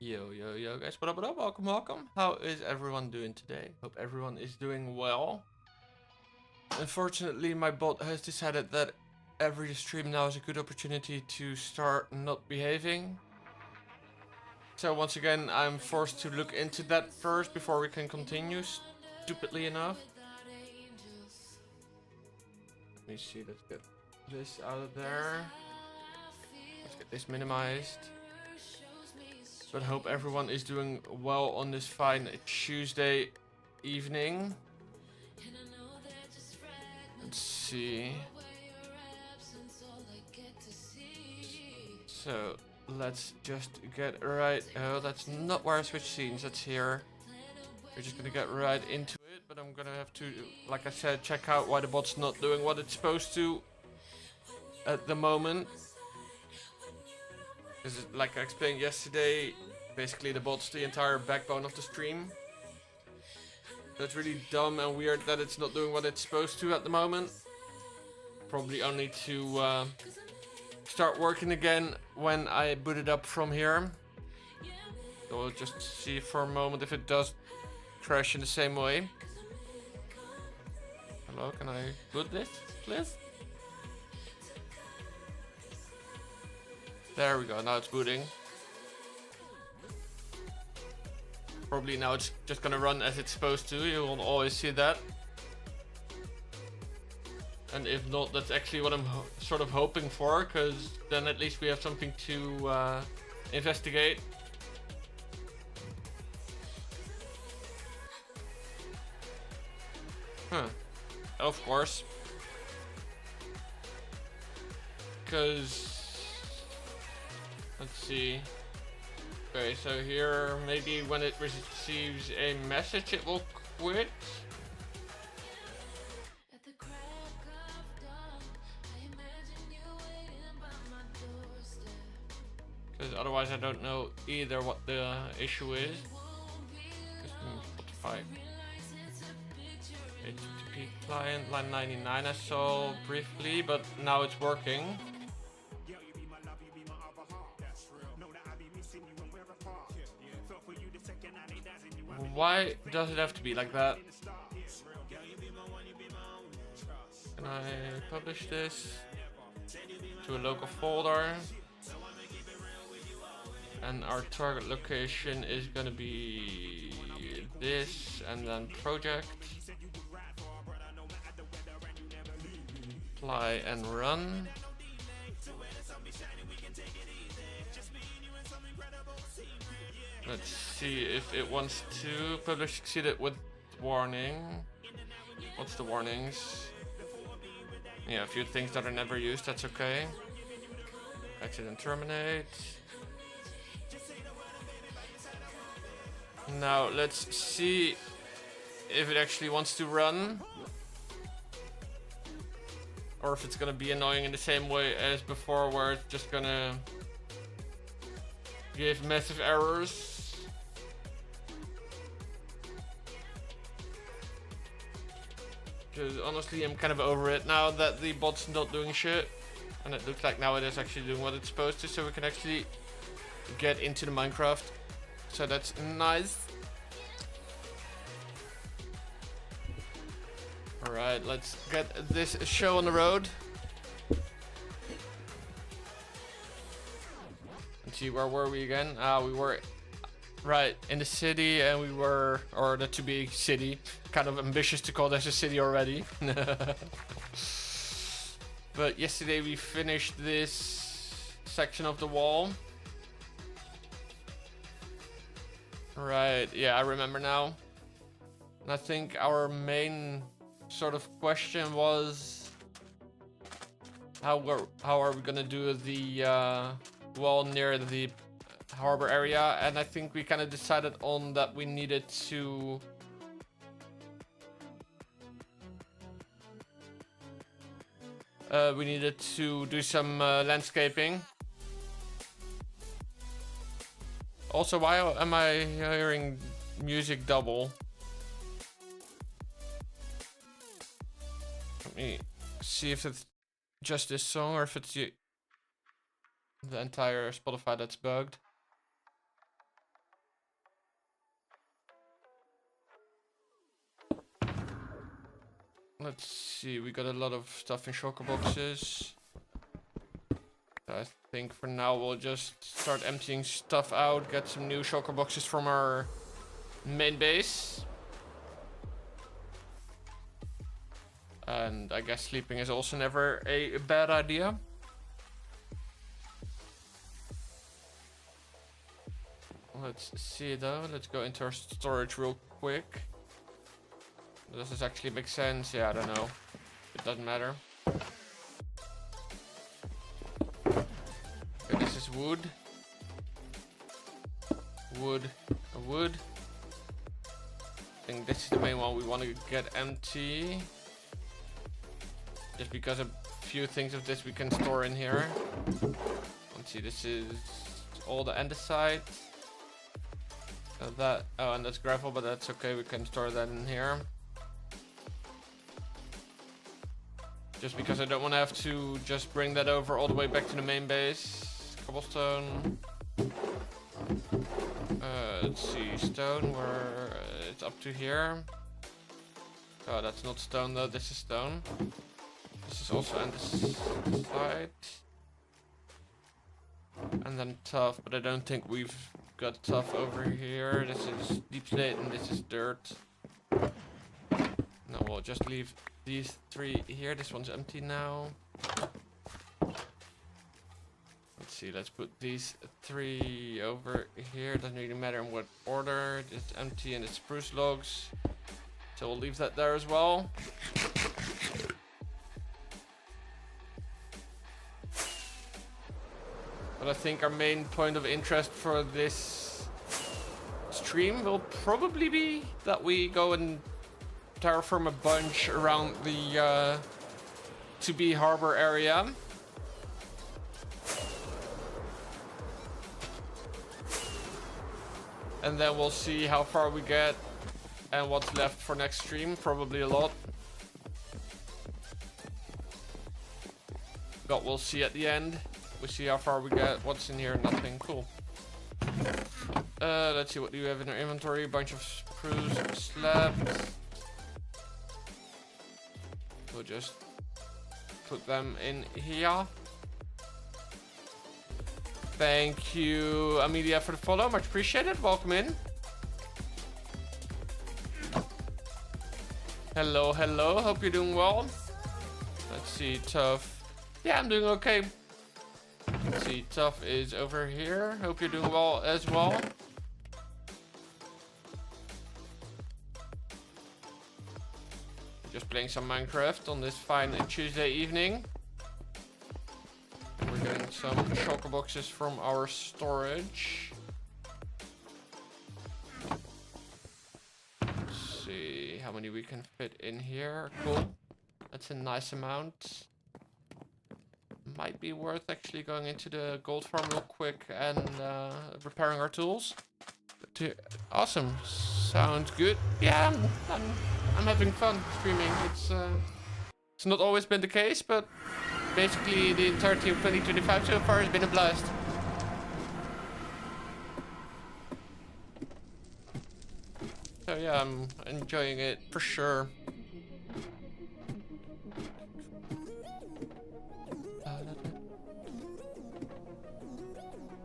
Yo guys, what up, welcome. How is everyone doing today? Hope everyone is doing well. Unfortunately, my bot has decided that every stream now is a good opportunity to start not behaving. So once again, I'm forced to look into that first before we can continue, stupidly enough. Let me see, let's get this out of there. Let's get this minimized. But hope everyone is doing well on this fine Tuesday evening. Let's see. So let's just get right. Oh, that's not where I switch scenes. That's here. We're just gonna get right into it. But I'm gonna have to, like I said, check out why the bot's not doing what it's supposed to at the moment. Because, like I explained yesterday, basically the bot's the entire backbone of the stream. That's really dumb and weird that it's not doing what it's supposed to at the moment. Probably only to start working again when I boot it up from here. So we'll just see for a moment if it does crash in the same way. Hello, can I boot this, please? There we go, now it's booting. Probably now it's just gonna run as it's supposed to, you will always see that. And if not, that's actually what I'm sort of hoping for, because then at least we have something to investigate. Huh. Of course. Because... let's see. Okay, so here, maybe when it receives a message, it will quit. Because otherwise I don't know either what the issue is. Spotify. HTTP client, line 99 I saw briefly, but now it's working. Why does it have to be like that? Can I publish this to a local folder? And our target location is gonna be this, and then project. Apply and run. Let's see if it wants to publish succeeded with warning. What's the warnings? Yeah, a few things that are never used, that's okay. Exit and terminate. Now let's see if it actually wants to run. Or if it's gonna be annoying in the same way as before, where it's just gonna give massive errors. Because honestly, I'm kind of over it now that the bot's not doing shit. And it looks like now it is actually doing what it's supposed to, so we can actually get into the Minecraft. So that's nice. Alright, let's get this show on the road. Let's see, where were we again? We were right in the city, and we were, or the to be city. Kind of ambitious to call this a city already. But yesterday we finished this section of the wall. Right, yeah, I remember now. And I think our main sort of question was how are we gonna do the wall near the harbor area, and I think we kind of decided on that we needed to do some landscaping. Also, why am I hearing music double? Let me see if it's just this song or if it's the entire Spotify that's bugged. Let's see, we got a lot of stuff in shulker boxes. I think for now we'll just start emptying stuff out, get some new shulker boxes from our main base. And I guess sleeping is also never a bad idea. Let's see though, let's go into our storage real quick. Does this actually make sense? Yeah, I don't know. It doesn't matter. Okay, this is wood. Wood. Wood. I think this is the main one we want to get empty. Just because a few things of this we can store in here. Let's see, this is all the andesite. And that's gravel, but that's okay, we can store that in here. Just because I don't want to have to just bring that over all the way back to the main base. Cobblestone. Let's see, stone, where it's up to here. Oh, that's not stone though, this is stone. This is also andesite. And then tough, but I don't think we've got tough over here. This is deep slate and this is dirt. No, we'll just leave these three here. This one's empty now. Let's see, let's put these three over here. Doesn't really matter in what order. It's empty and it's spruce logs. So we'll leave that there as well. But I think our main point of interest for this stream will probably be that we go and terraform a bunch around the to be harbor area. And then we'll see how far we get and what's left for next stream. Probably a lot. But we'll see at the end. We see how far we get. What's in here? Nothing. Cool. Let's see, what do you have in our inventory? A bunch of spruce slabs. We'll just put them in here. Thank you, Amelia, for the follow. Much appreciated. Welcome in. Hello, hello. Hope you're doing well. Let's see, Tough. Yeah, I'm doing okay. Let's see, Tough is over here. Hope you're doing well as well. Just playing some Minecraft on this fine Tuesday evening. We're getting some shulker boxes from our storage. Let's see how many we can fit in here. Cool. That's a nice amount. Might be worth actually going into the gold farm real quick and repairing our tools. Awesome. Sounds good. Yeah, I'm having fun streaming. It's not always been the case, but basically the entirety of 2025 so far has been a blast. So yeah, I'm enjoying it for sure.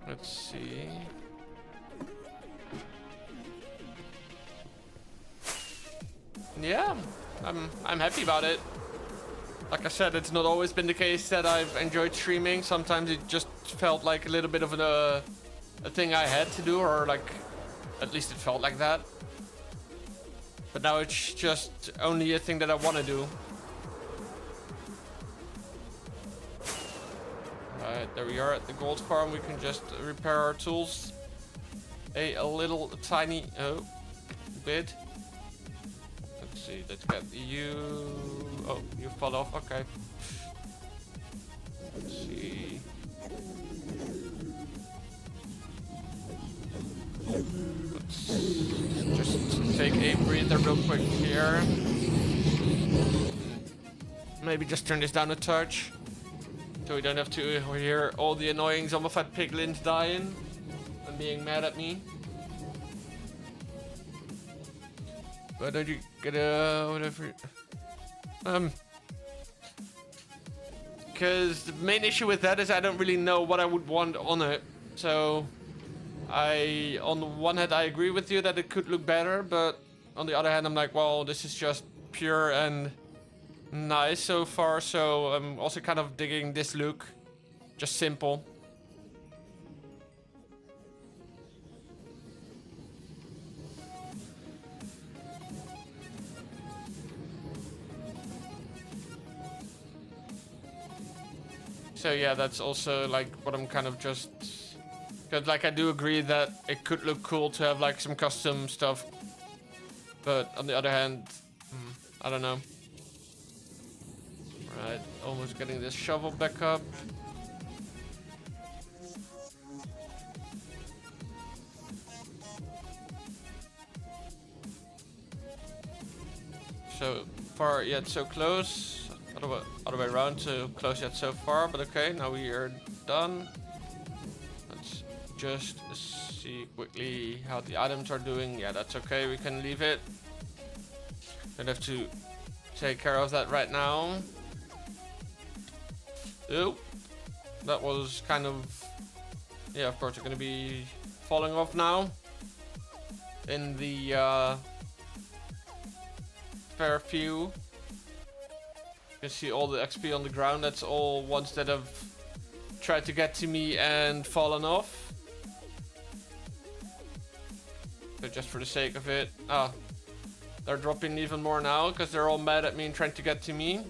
Let's see. Yeah, I'm happy about it. Like I said, it's not always been the case that I've enjoyed streaming. Sometimes it just felt like a little bit of a thing I had to do, or like, at least it felt like that. But now it's just only a thing that I want to do. Alright, there we are at the gold farm. We can just repair our tools a little tiny bit. Let's see, let's get you. Oh, you fall off. Okay. Let's see. Let's just take a breather real quick here. Maybe just turn this down a touch, so we don't have to hear all the annoying zombified piglins dying and being mad at me. Why don't you get whatever? Because the main issue with that is I don't really know what I would want on it. So on the one hand, I agree with you that it could look better, but on the other hand, I'm like, well, this is just pure and nice so far. So I'm also kind of digging this look, just simple. So yeah, that's also like what I'm kind of just... Because like I do agree that it could look cool to have like some custom stuff. But on the other hand, I don't know. Right, almost getting this shovel back up. So far yet so close. Other way around, so close yet so far, but okay, now we are done. Let's just see quickly how the items are doing. Yeah, that's okay, we can leave it. Don't have to take care of that right now. Oh, that was kind of... Yeah, of course, they're gonna be falling off now. In the fair few. You can see all the XP on the ground. That's all ones that have tried to get to me and fallen off. So just for the sake of it. Ah, they're dropping even more now because they're all mad at me and trying to get to me.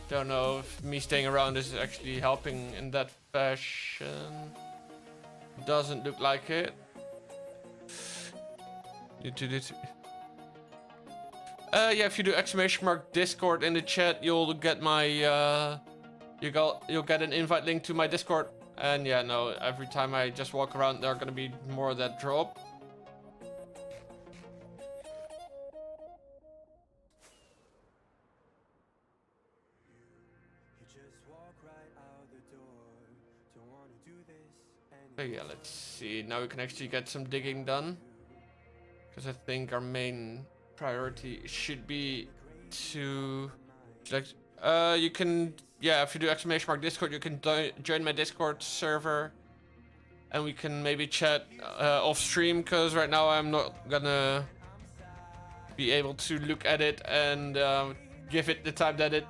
Don't know if me staying around is actually helping in that fashion. Doesn't look like it. Yeah, if you do !Discord in the chat, you'll get my you'll get an invite link to my Discord. And yeah, no, every time I just walk around, there are gonna be more that drop. So yeah, let's see. Now we can actually get some digging done, because I think our main priority should be to you can, yeah, if you do !Discord, you can join my Discord server and we can maybe chat off stream, because right now I'm not gonna be able to look at it and give it the time that it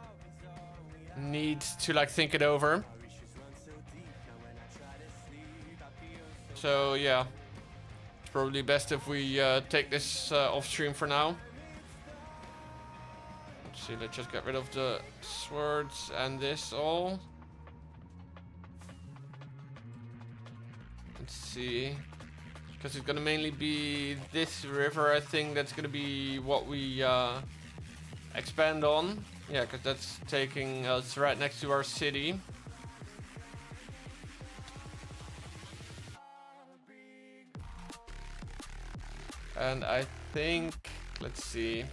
needs to like think it over. So yeah, probably best if we take this off stream for now. Let's see, let's just get rid of the swords and this all. Let's see, because it's gonna mainly be this river, I think that's gonna be what we expand on. Yeah, because that's taking us right next to our city. And I think, let's see.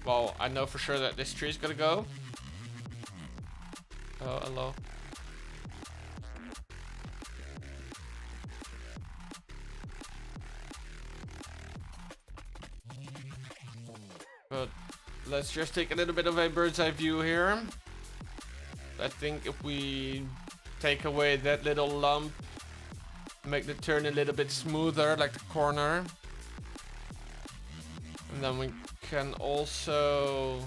Well, I know for sure that this tree is gonna go. Oh, hello. But let's just take a little bit of a bird's eye view here. I think if we take away that little lump, make the turn a little bit smoother, like the corner. And then we can also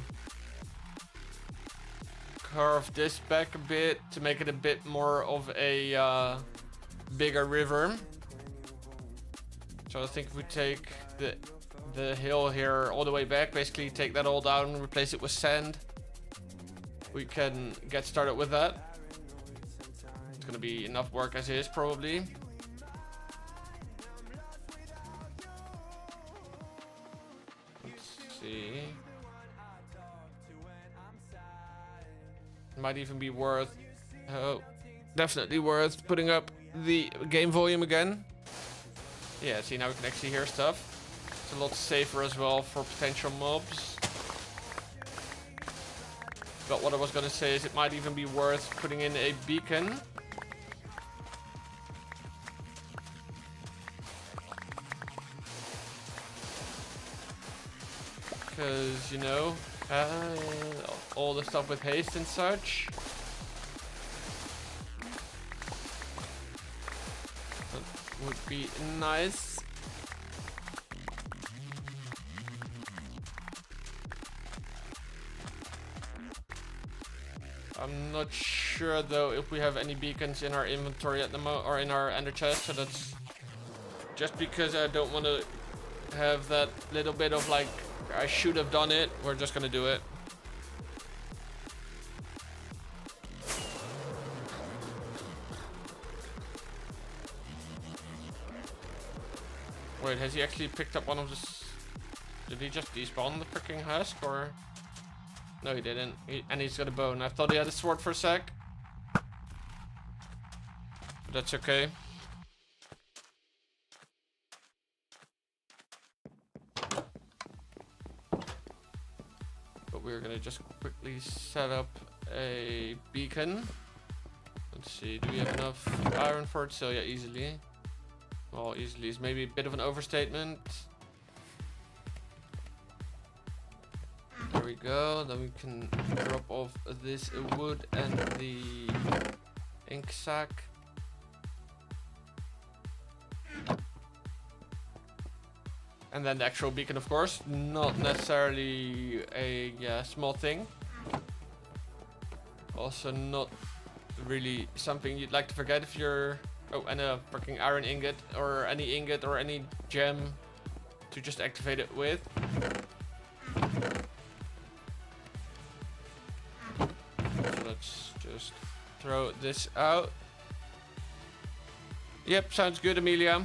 curve this back a bit to make it a bit more of a bigger river. So I think if we take the hill here all the way back, basically take that all down and replace it with sand, we can get started with that. It's gonna be enough work as is, probably. Might even be worth, definitely worth putting up the game volume again. Yeah, see, now we can actually hear stuff. It's a lot safer as well for potential mobs. But what I was gonna say is it might even be worth putting in a beacon. because, you know, all the stuff with haste and such. That would be nice. I'm not sure though if we have any beacons in our inventory at the or in our ender chest, so that's just because I don't want to have that little bit of like I should have done it. We're just gonna do it. Wait, has he actually picked up one of the... Did he just despawn the freaking husk, or... No, he didn't. And he's got a bone. I thought he had a sword for a sec. But that's okay. But we're gonna just quickly set up a beacon. Let's see, do we have enough iron for it? So yeah, easily. Well, easily is maybe a bit of an overstatement. There we go. Then we can drop off this wood and the ink sack. And then the actual beacon, of course. Not necessarily a small thing. Also not really something you'd like to forget if you're... Oh, and a fucking iron ingot, or any ingot, or any gem to just activate it with. So let's just throw this out. Yep, sounds good, Amelia.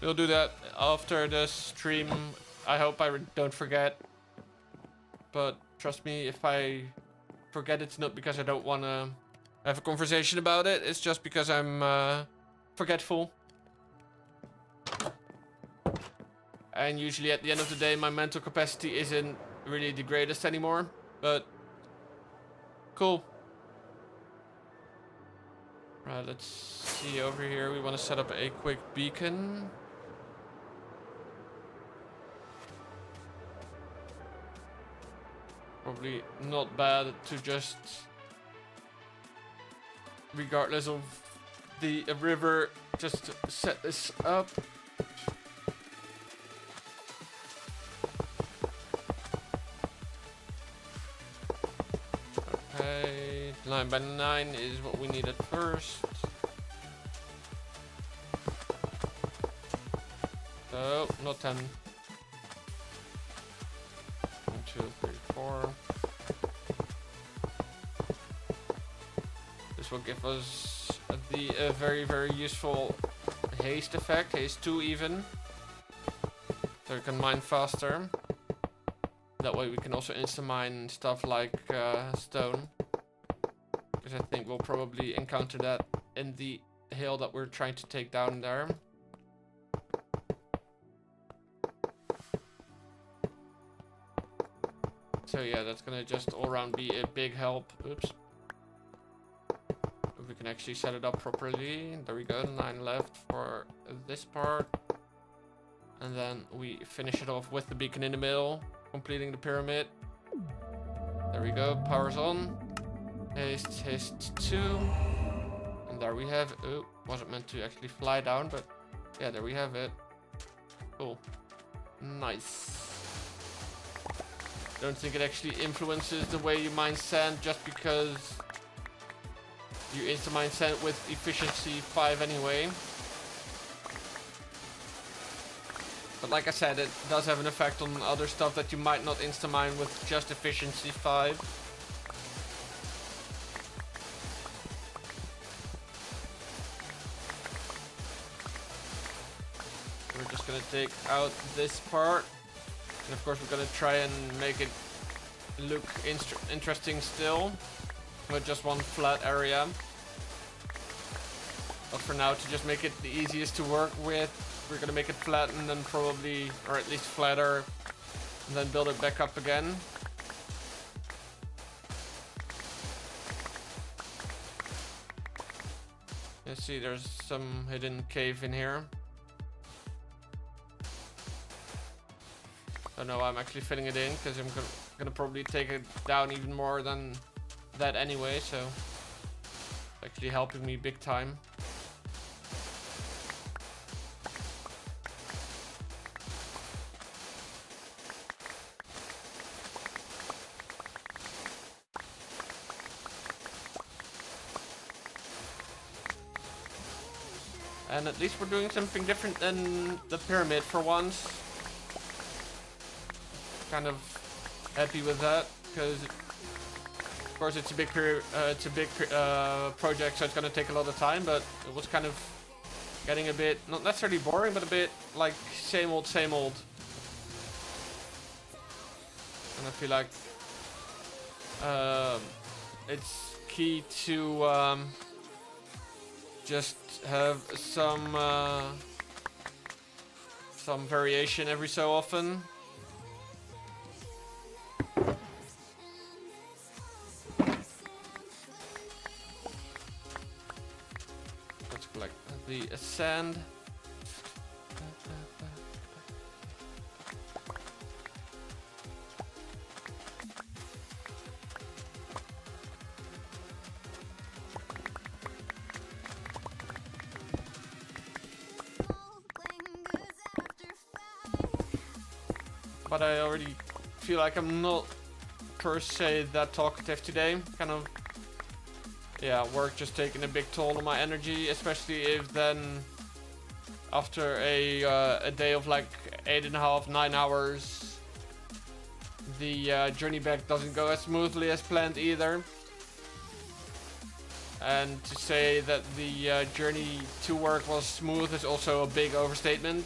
We'll do that after the stream. I hope I don't forget. But trust me, if I forget, it's not because I don't want to have a conversation about it. It's just because I'm... forgetful. And usually at the end of the day my mental capacity isn't really the greatest anymore, but cool. Right, let's see over here. We want to set up a quick beacon. Probably not bad to just, regardless of the river, just set this up. Okay, 9 by 9 is what we need at first. Oh, not 10. 1, 2, 3, 4. This will give us the very, very useful haste effect, haste 2 even, so we can mine faster. That way we can also insta-mine stuff like stone, because I think we'll probably encounter that in the hill that we're trying to take down there. So yeah, that's gonna just all around be a big help. Oops. We can actually set it up properly. There we go, 9 left for this part. And then we finish it off with the beacon in the middle, completing the pyramid. There we go, power's on. Haste 2. And there we have it. Oh, wasn't meant to actually fly down, but yeah, there we have it. Cool. Nice. Don't think it actually influences the way you mine sand just because you insta-mine sand with efficiency 5 anyway. But like I said, it does have an effect on other stuff that you might not insta-mine with just efficiency 5. We're just gonna take out this part. And of course we're gonna try and make it look interesting still, with just one flat area. But for now, to just make it the easiest to work with, we're gonna make it flat and then probably, or at least flatter, and then build it back up again. You see there's some hidden cave in here. So no, I'm actually filling it in because I'm gonna probably take it down even more than that anyway. So it's actually helping me big time. And at least we're doing something different than the pyramid for once. Kind of happy with that, because of course it's a big project, so it's gonna take a lot of time. But it was kind of getting a bit, not necessarily boring, but a bit like same old, same old. And I feel like it's key to just have some variation every so often. Let's collect the sand. But I already feel like I'm not per se that talkative today. Kind of, yeah, work just taking a big toll on my energy, especially if then after a day of like 8.5, 9 hours, the journey back doesn't go as smoothly as planned either. And to say that the journey to work was smooth is also a big overstatement.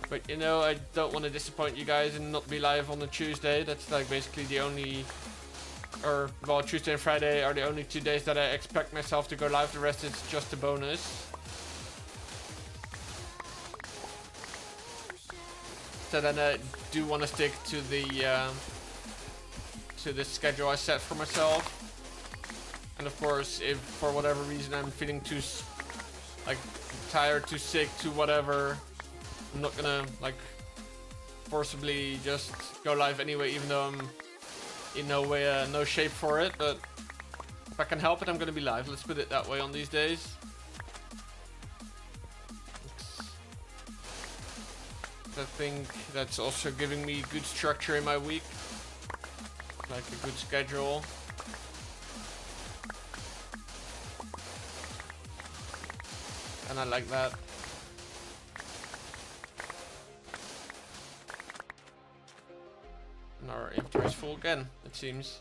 But you know, I don't want to disappoint you guys and not be live on a Tuesday. That's like basically the only, or well, Tuesday and Friday are the only 2 days that I expect myself to go live. The rest is just a bonus. So then I do want to stick to the schedule I set for myself. And of course, if for whatever reason I'm feeling too like tired, too sick, too whatever, I'm not gonna like forcibly just go live anyway, even though I'm in no way, no shape for it. But if I can help it, I'm gonna be live. Let's put it that way on these days. I think that's also giving me good structure in my week, like a good schedule. And I like that. And our inventory is full again, it seems.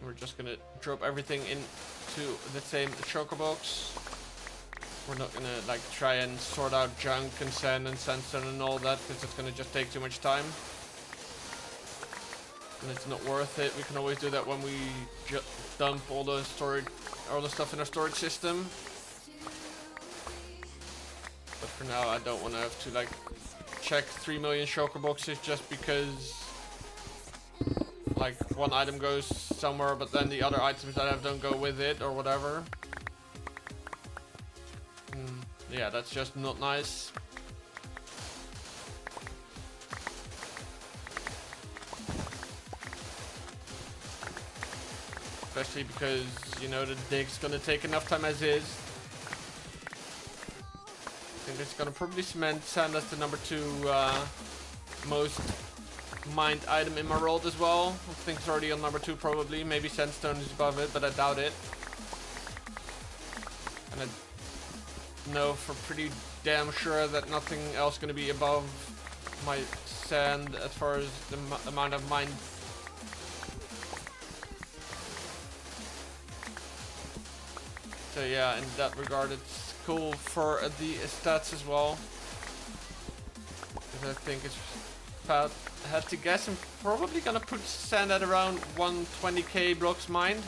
We're just gonna drop everything into the same choker box. We're not gonna like try and sort out junk and sand and sandstone and all that, because it's gonna just take too much time. And it's not worth it. We can always do that when we dump all the stuff in our storage system. But for now, I don't want to have to like check 3 million shulker boxes just because like one item goes somewhere, but then the other items that I have don't go with it or whatever. Yeah, that's just not nice. Especially because, you know, the dig's gonna take enough time as is. I think it's gonna probably cement sand as the number 2 most mined item in my world as well. I think it's already on number 2 probably. Maybe sandstone is above it, but I doubt it. And I know for pretty damn sure that nothing else gonna be above my sand as far as the amount of mined. So yeah, in that regard, it's cool for the stats as well. Because I think it's about, I had to guess, I'm probably gonna put sand at around 120k blocks mined.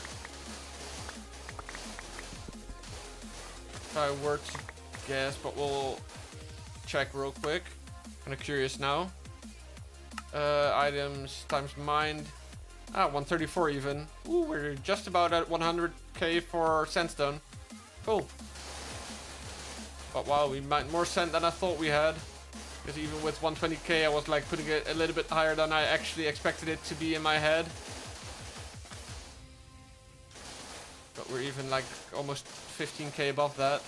If I were to guess, but we'll check real quick. Kinda curious now. Items times mined. 134 even. Ooh, we're just about at 100k for sandstone. Cool. But wow, we mined more sand than I thought we had. Because even with 120k, I was like putting it a little bit higher than I actually expected it to be in my head. But we're even like almost 15k above that.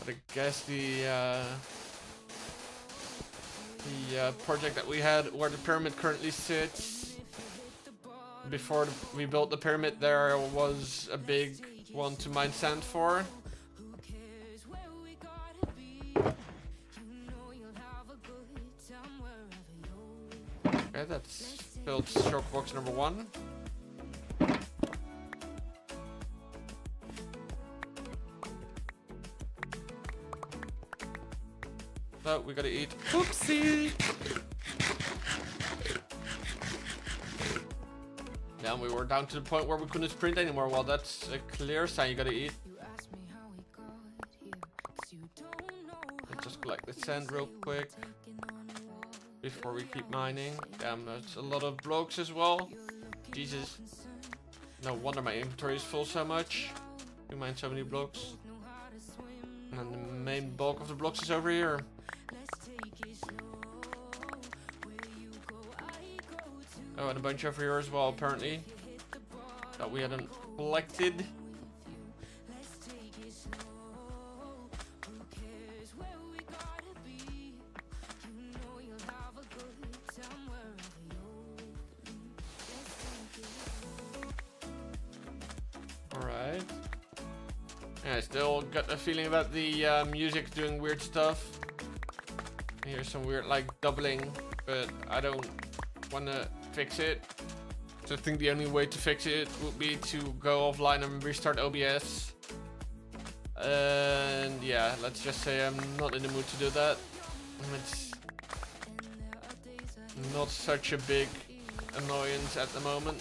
But I guess the project that we had where the pyramid currently sits, before we built the pyramid, there was a big one to mine sand for. Okay, that's built stroke box number 1. So we gotta eat. Oopsie! Yeah, we were down to the point where we couldn't sprint anymore. Well, that's a clear sign you gotta eat. Let's just collect the sand real quick before we keep mining. Damn, there's a lot of blocks as well. Jesus. No wonder my inventory is full so much. We mine so many blocks. And the main bulk of the blocks is over here. Oh, and a bunch over here as well, apparently. That we hadn't collected. Alright. Yeah, I still got the feeling that the music's doing weird stuff. Here's some weird like doubling, but I don't want to fix it. So I think the only way to fix it would be to go offline and restart OBS. And yeah, let's just say I'm not in the mood to do that. It's not such a big annoyance at the moment.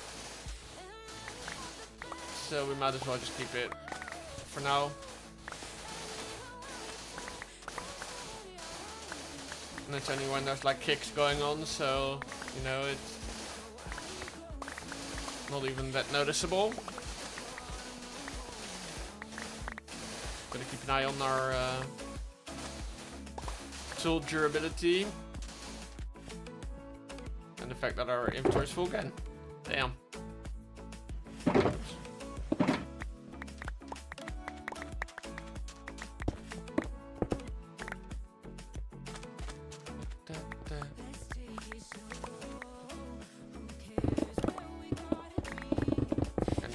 So we might as well just keep it for now. And it's only when there's like kicks going on, so you know it's not even that noticeable. Gotta keep an eye on our tool durability and the fact that our inventory is full again. Damn.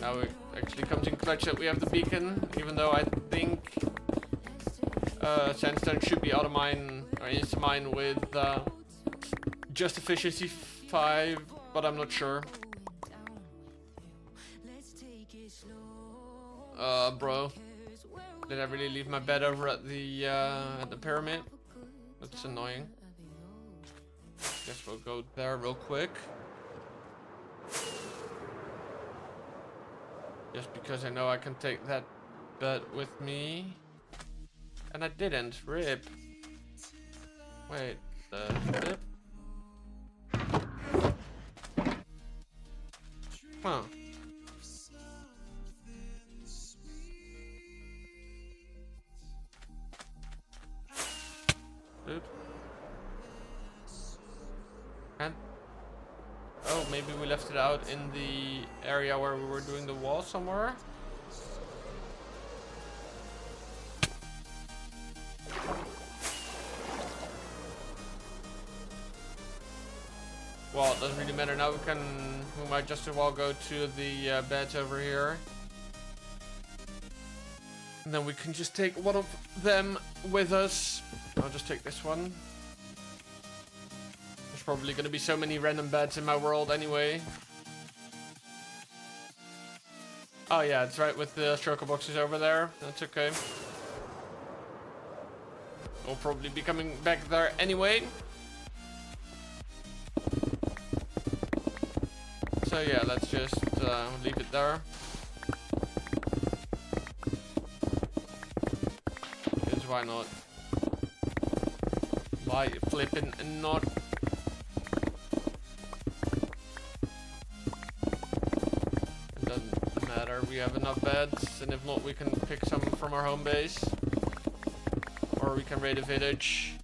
Now it actually comes in clutch that we have the beacon, even though I think sandstone should be auto mine or insta mine with just efficiency 5, but I'm not sure. Bro, did I really leave my bed over at the pyramid? That's annoying. Guess we'll go there real quick. Just because I know I can take that bed with me. And I didn't. RIP. Wait. RIP? Huh. Oop. And oh, maybe we left it out in the area where we were doing the wall somewhere. Well, it doesn't really matter now. We might just as well go to the beds over here. And then we can just take one of them with us. I'll just take this one. There's probably going to be so many random beds in my world anyway. Oh yeah, it's right with the shulker boxes over there. That's okay. We'll probably be coming back there anyway. So yeah, let's just leave it there. Because why not? Why flipping and not? we have enough beds, and if not, we can pick some from our home base. Or we can raid a village.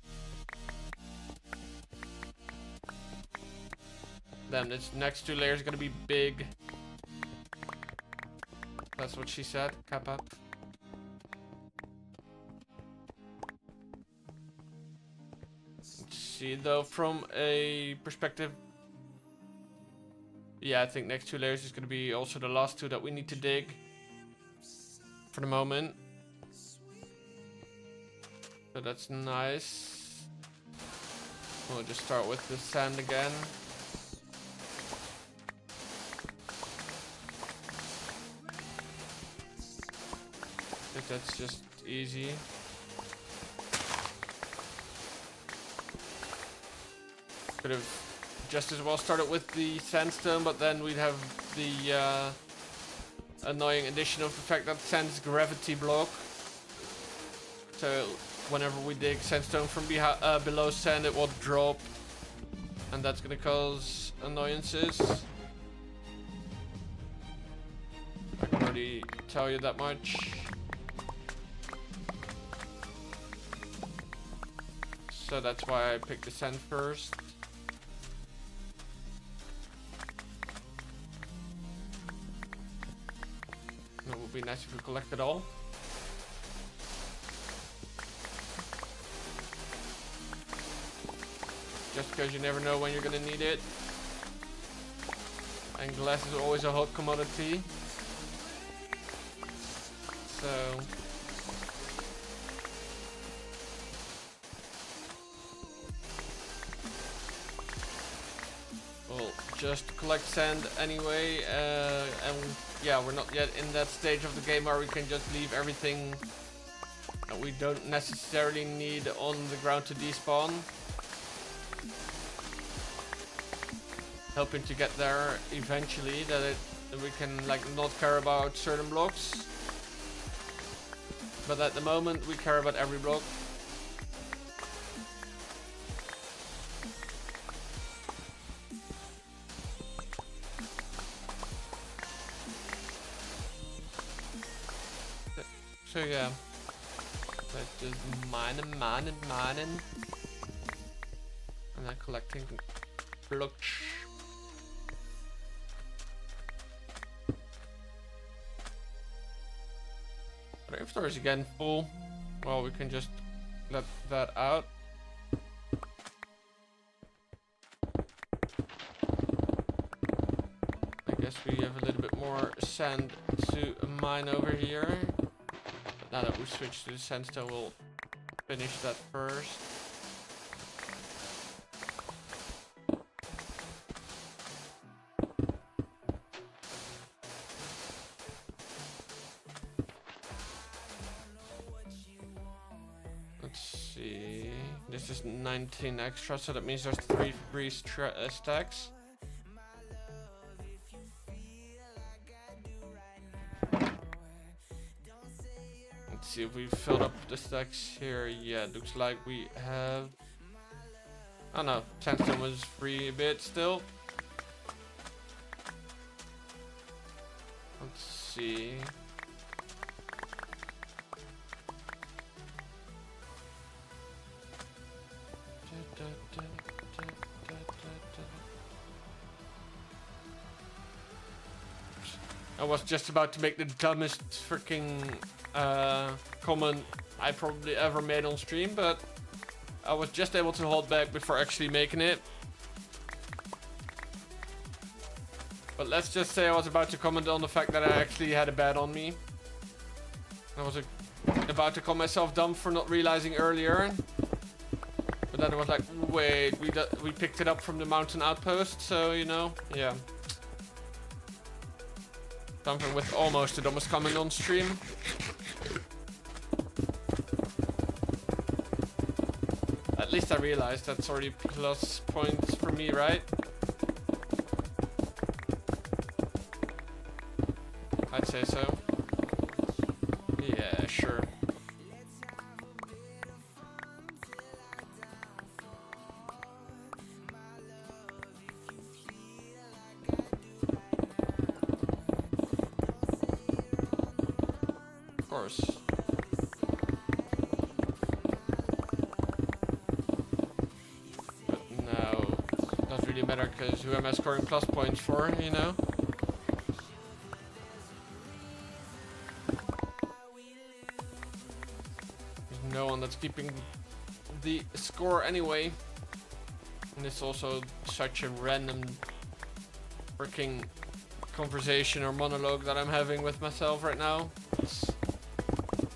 Then this next 2 layers are gonna be big. That's what she said, Kappa. Let's see though, from a perspective. Yeah, I think next 2 layers is gonna be also the last 2 that we need to dig. For the moment. So that's nice. We'll just start with the sand again. I think that's just easy. Could have just as well started with the sandstone, but then we'd have the annoying addition of the fact that sand's gravity block. So whenever we dig sandstone from below sand, it will drop, and that's gonna cause annoyances. I can already tell you that much. So that's why I picked the sand first. And it would be nice if we collect it all. Just because you never know when you're gonna need it. And glass is always a hot commodity. So we'll just collect sand anyway, and yeah, we're not yet in that stage of the game where we can just leave everything that we don't necessarily need on the ground to despawn. Hoping to get there eventually, that we can like not care about certain blocks. But at the moment we care about every block. So yeah, let's just mining, and then collecting blocks. Our inventory is again full. Well, we can just let that out. I guess we have a little bit more sand to mine over here. But now that we switched to the sandstone, we'll finish that first. This is 19 extra, so that means there's 3 free stacks. Let's see if we filled up the stacks here. Yeah, it looks like we have. Oh no, sandstone was free a bit still. Let's see. I was just about to make the dumbest freaking comment I probably ever made on stream, but I was just able to hold back before actually making it. But let's just say I was about to comment on the fact that I actually had a bat on me. I was about to call myself dumb for not realizing earlier. But then I was like, wait, we picked it up from the mountain outpost, so you know, yeah. Something with almost the dumbest comment on stream. At least I realized that's already plus points for me, right? I'd say so. Yeah, sure. course. But no, it doesn't really matter because who am I scoring plus points for, you know? There's no one that's keeping the score anyway. And it's also such a random freaking conversation or monologue that I'm having with myself right now.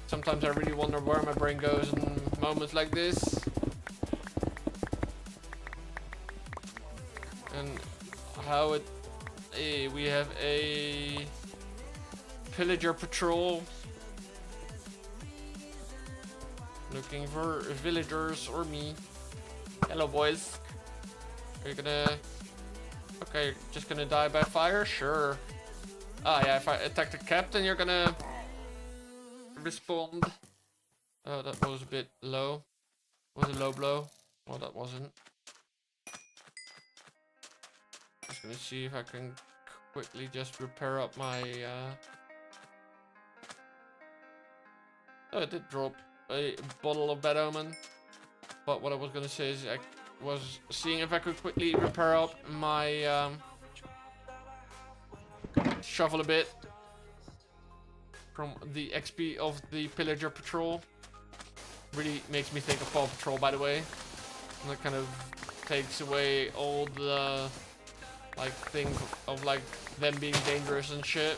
Sometimes I really wonder where my brain goes in moments like this. And how it... Hey, we have a pillager patrol. Looking for villagers or me. Hello boys. Are you gonna... Okay, you're just gonna die by fire? Sure. Ah yeah, if I attack the captain, you're gonna respond. Oh, that was a bit low. Was a low blow? Well, that wasn't. Just gonna see if I can quickly just repair up my... Oh, it did drop a bottle of Bad Omen. But what I was gonna say is I was seeing if I could quickly repair up my shovel a bit from the XP of the pillager patrol. Really makes me think of Paw Patrol, by the way. And that kind of takes away all the like thing of like them being dangerous and shit.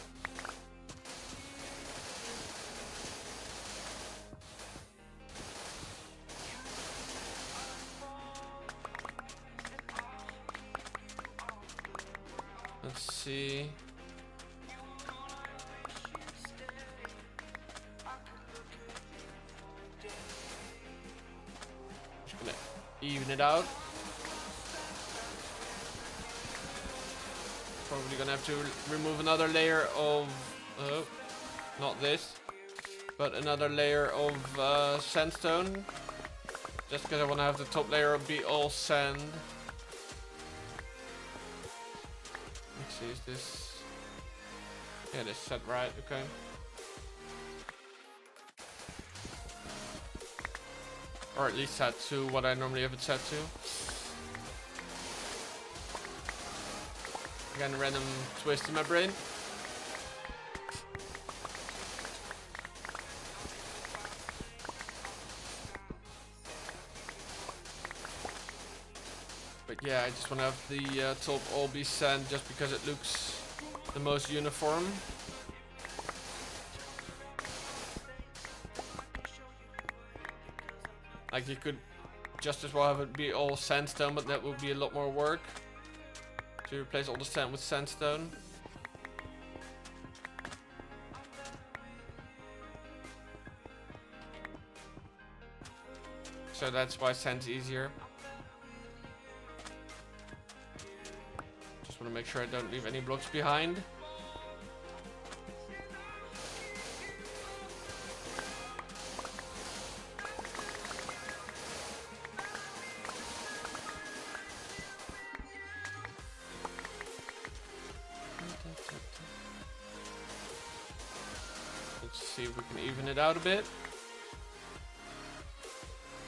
Let's see. Just gonna even it out. Probably gonna have to remove another layer of, not this, but another layer of sandstone. Just because I want to have the top layer be all sand. Let's see, is this... Yeah, this set right, okay. Or at least set to what I normally have it set to. Again, random twist in my brain. But yeah, I just want to have the top all be sand just because it looks the most uniform. Like you could just as well have it be all sandstone, but that would be a lot more work to replace all the sand with sandstone. So that's why sand's easier. Just want to make sure I don't leave any blocks behind. Let's see if we can even it out a bit.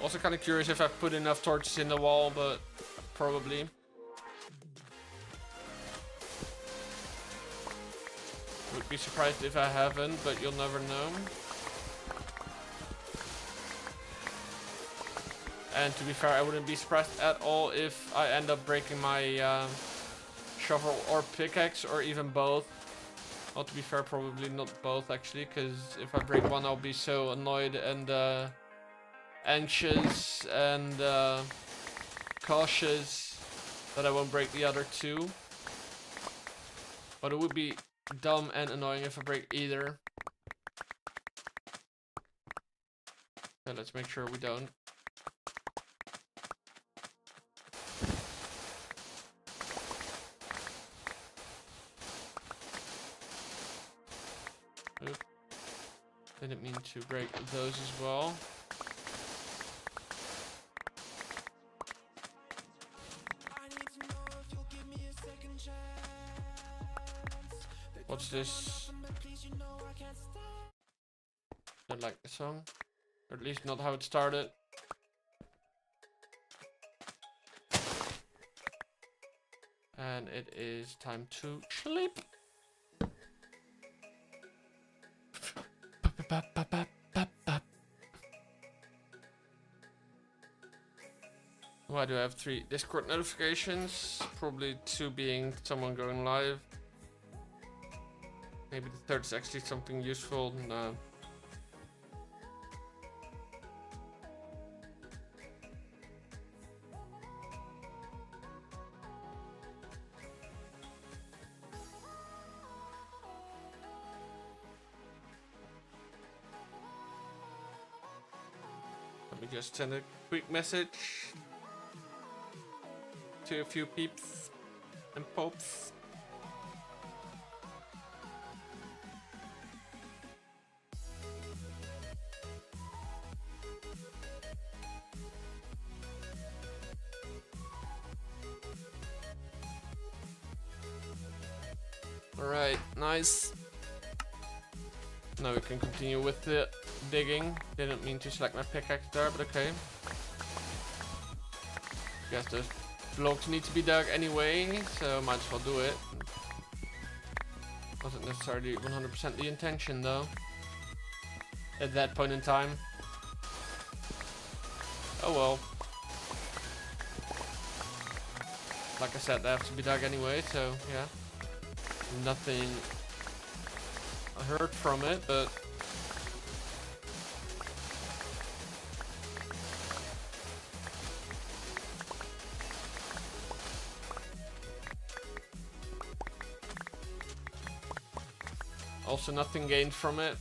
Also kind of curious if I've put enough torches in the wall, but probably. Would be surprised if I haven't, but you'll never know. And to be fair, I wouldn't be surprised at all if I end up breaking my shovel or pickaxe, or even both. Well, to be fair, probably not both actually, because if I break one, I'll be so annoyed and anxious and cautious that I won't break the other two. But it would be dumb and annoying if I break either. So let's make sure we don't. Oop. Didn't mean to break those as well. What's this? Don't like the song. Or at least not how it started. And it is time to sleep. Why do I have 3 Discord notifications? Probably 2 being someone going live. Maybe the third is actually something useful. No. Let me just send a quick message to a few peeps and pops. Alright, nice. Now we can continue with the digging. Didn't mean to select my pickaxe there, but okay. Guess those blocks need to be dug anyway, so might as well do it. Wasn't necessarily 100% the intention though. At that point in time. Oh well. Like I said, they have to be dug anyway, so yeah. Nothing I heard from it, but also nothing gained from it.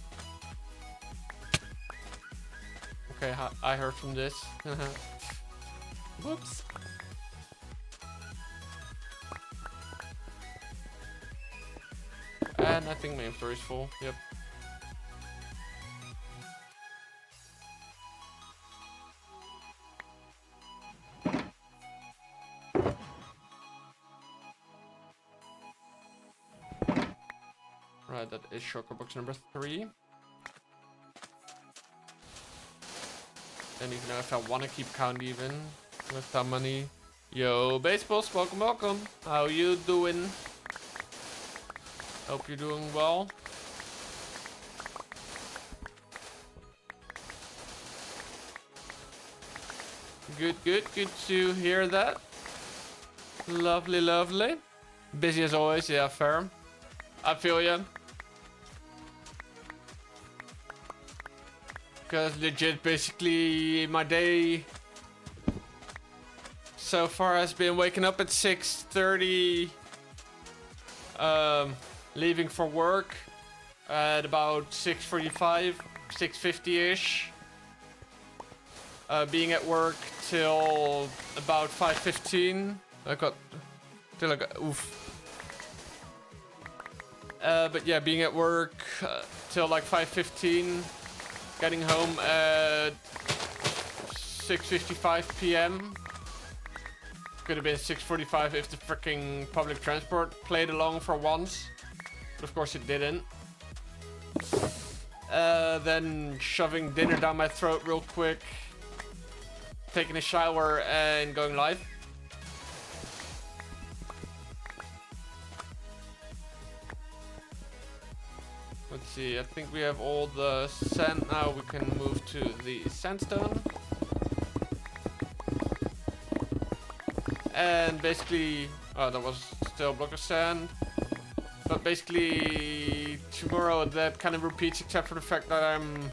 Okay, I heard from this. Whoops. And I think my inventory is full. Yep. Right, that is shulker box number 3. And even if I want to keep count even with that money. Yo, Baseballs, welcome, welcome. How you doing? Hope you're doing well. Good to hear that. Lovely, lovely. Busy as always, yeah, fair. I feel ya. Because legit, basically, my day so far has been waking up at 6:30. Leaving for work at about 6:45, 6:50-ish. Being at work till about 5:15. Oof. But yeah, being at work till like 5:15. Getting home at 6:55 p.m. Could have been 6:45 if the freaking public transport played along for once. But of course it didn't. Then shoving dinner down my throat real quick. Taking a shower and going live. Let's see, I think we have all the sand now. We can move to the sandstone. And basically, oh, that was still a block of sand. But basically, tomorrow that kind of repeats, except for the fact that I'm,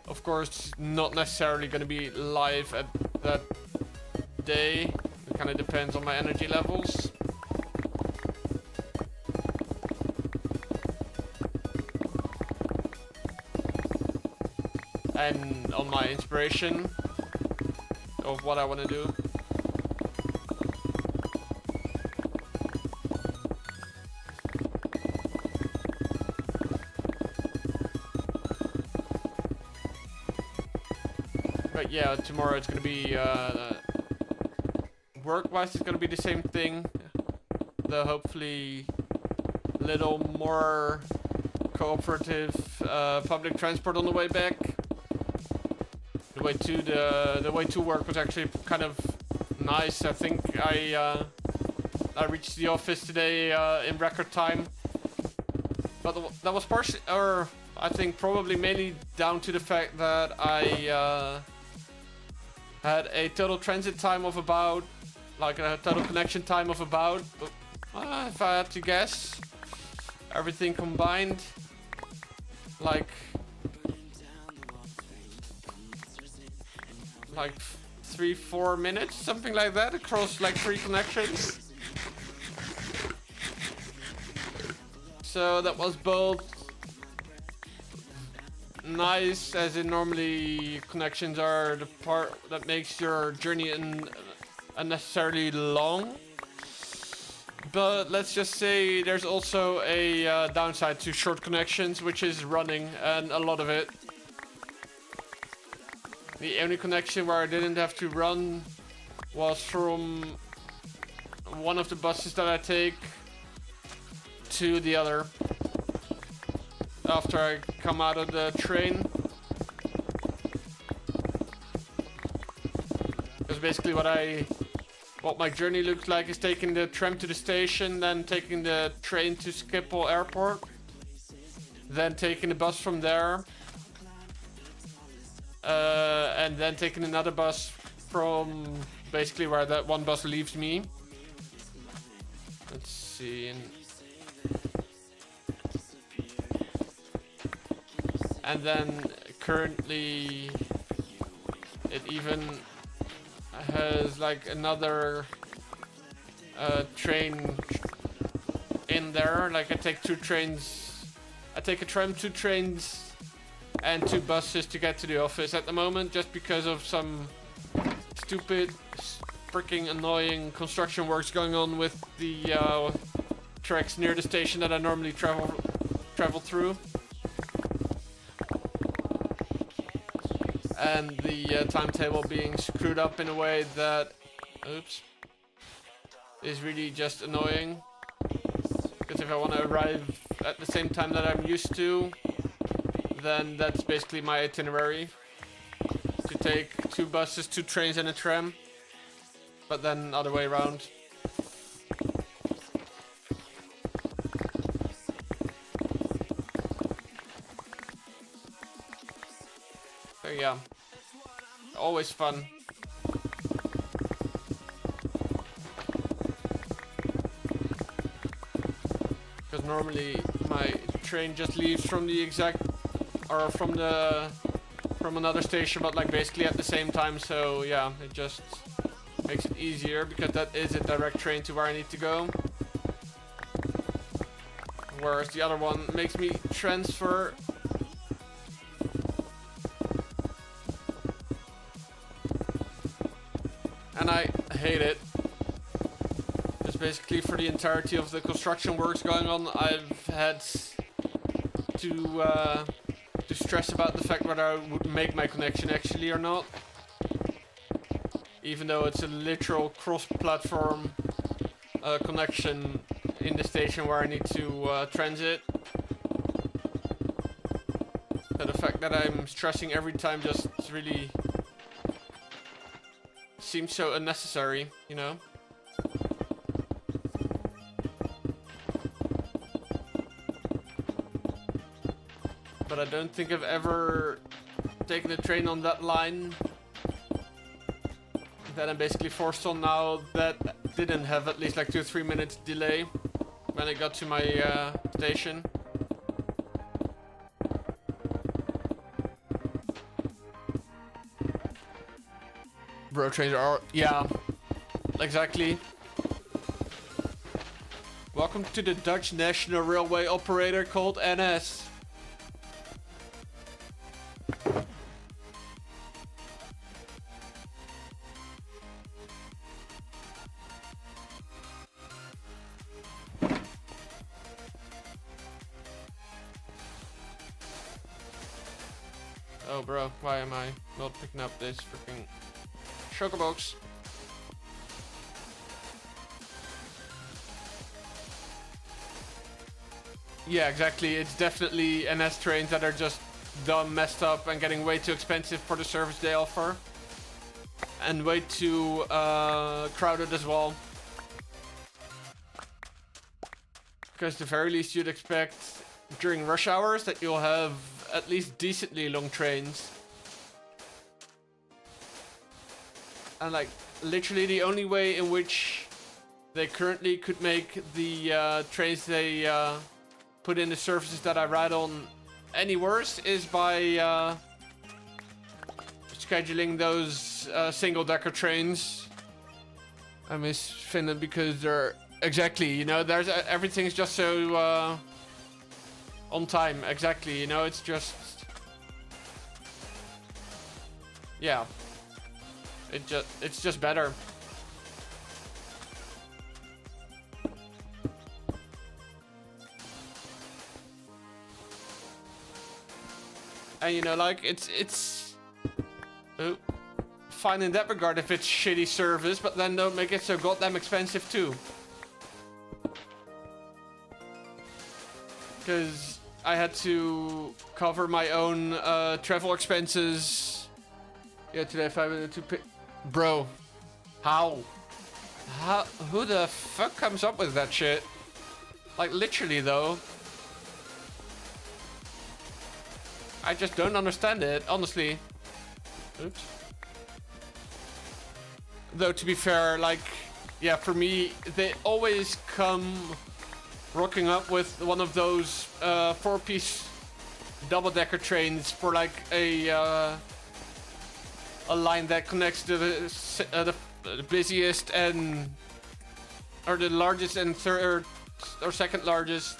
of course, not necessarily going to be live at that day. It kind of depends on my energy levels. And on my inspiration of what I want to do. But yeah, tomorrow it's going to be, work-wise it's going to be the same thing. Though hopefully a little more cooperative public transport on the way back. way to work was actually kind of nice. I think I reached the office today in record time, but that was partially, or I think probably mainly down to the fact that I had a total transit time of about, like a total connection time of about, if I had to guess, everything combined, like 3-4 minutes, something like that, across like 3 connections. So that was both nice, as in normally connections are the part that makes your journey unnecessarily long. But let's just say there's also a downside to short connections, which is running, and a lot of it. The only connection where I didn't have to run was from one of the buses that I take to the other after I come out of the train. Because basically what my journey looks like is taking the tram to the station, then taking the train to Schiphol Airport, then taking the bus from there, and then taking another bus from basically where that one bus leaves me. Let's see. And then currently it even has like another train in there. Like I take 2 trains, I take a tram, 2 trains and 2 buses to get to the office at the moment, just because of some stupid, freaking annoying construction works going on with the tracks near the station that I normally travel through. And the timetable being screwed up in a way that, is really just annoying. Because if I want to arrive at the same time that I'm used to, then that's basically my itinerary. To take 2 buses, 2 trains and a tram. But then other way around. So yeah, always fun. Because normally my train just leaves from the exact, or from another station, but like basically at the same time. So yeah, it just makes it easier because that is a direct train to where I need to go. Whereas the other one makes me transfer. And I hate it. Just basically for the entirety of the construction works going on, I've had to stress about the fact whether I would make my connection actually or not. Even though it's a literal cross-platform connection in the station where I need to transit. But the fact that I'm stressing every time just really seems so unnecessary, you know? But I don't think I've ever taken a train on that line that I'm basically forced on now that didn't have at least like 2-3 minutes delay when I got to my station. Bro, trains are, yeah, exactly. Welcome to the Dutch National Railway operator called NS. Oh bro, why am I not picking up this freaking chocobox? Yeah, exactly. It's definitely NS trains that are just dumb, messed up, and getting way too expensive for the service they offer. And way too crowded as well. Because at the very least you'd expect during rush hours that you'll have at least decently long trains. And like literally the only way in which they currently could make the trains they put in the services that I ride on any worse is by scheduling those single-decker trains. I miss Finland because they're exactly, you know, there's everything's just so on time. Exactly, you know, it's just, yeah, it's just better. And you know, like it's fine in that regard if it's shitty service, but then don't make it so goddamn expensive too. Because I had to cover my own travel expenses. Yeah, today 5 minutes to pay. Bro, how? Who the fuck comes up with that shit? Like literally though. I just don't understand it, honestly. Oops. Though, to be fair, like, yeah, for me, they always come rocking up with one of those 4-piece double-decker trains for, like, a line that connects to the busiest and... or the largest and third... or second largest...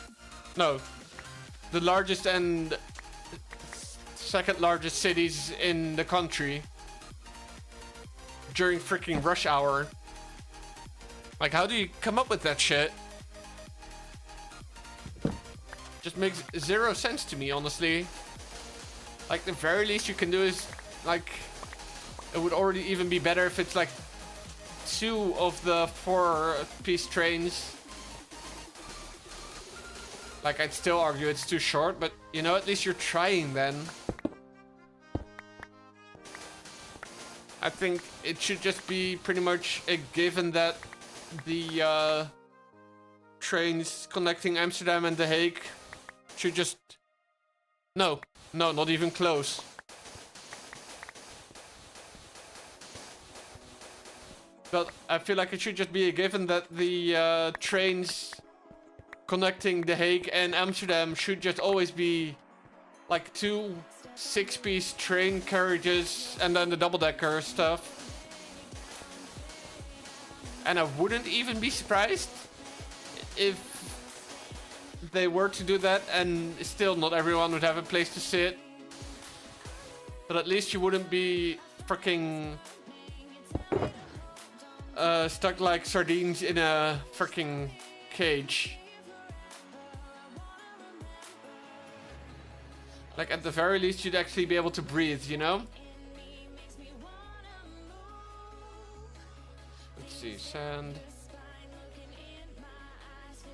No. The largest and... second largest cities in the country during freaking rush hour. Like, how do you come up with that shit? Just makes zero sense to me, honestly. Like, the very least you can do is, like, it would already even be better if it's like 2 of the 4-piece trains. Like, I'd still argue it's too short, but, you know, at least you're trying then. I think it should just be pretty much a given that the trains connecting Amsterdam and The Hague should just... No, not even close. But I feel like it should just be a given that the trains connecting The Hague and Amsterdam should just always be like 2 6-piece train carriages and then the double-decker stuff. And I wouldn't even be surprised if they were to do that and still not everyone would have a place to sit. But at least you wouldn't be freaking stuck like sardines in a freaking cage. Like, at the very least, you'd actually be able to breathe, you know? Let's see, sand.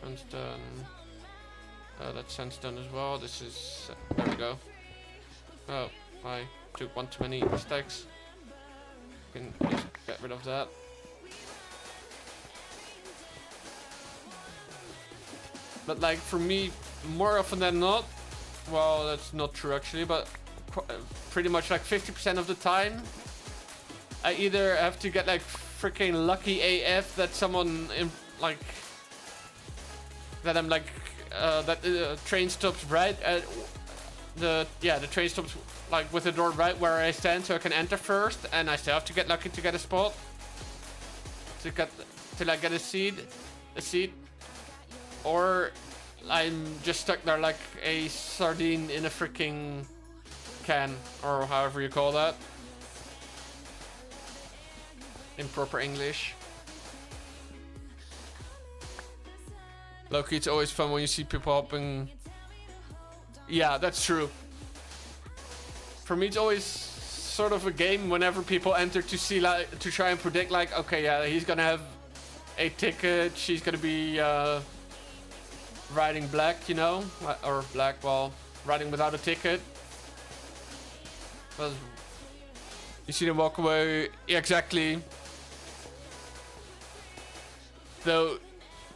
Sandstone. That's sandstone as well. This is... there we go. Oh, I took one too many mistakes. Can just get rid of that. But, like, for me, more often than not, well, that's not true actually, but pretty much like 50% of the time, I either have to get like freaking lucky AF that someone like that I'm like that the train stops right at the train stops like with the door right where I stand, so I can enter first, and I still have to get lucky to get a spot till I get a seat, or I'm just stuck there like a sardine in a freaking can, or however you call that in proper English. Loki, it's always fun when you see people hopping. Yeah, that's true. For me, it's always sort of a game whenever people enter to see, like, to try and predict, like, okay, yeah, he's gonna have a ticket, she's gonna be riding black, you know, or black, well, riding without a ticket. Well, you see them walk away. Yeah, exactly. Though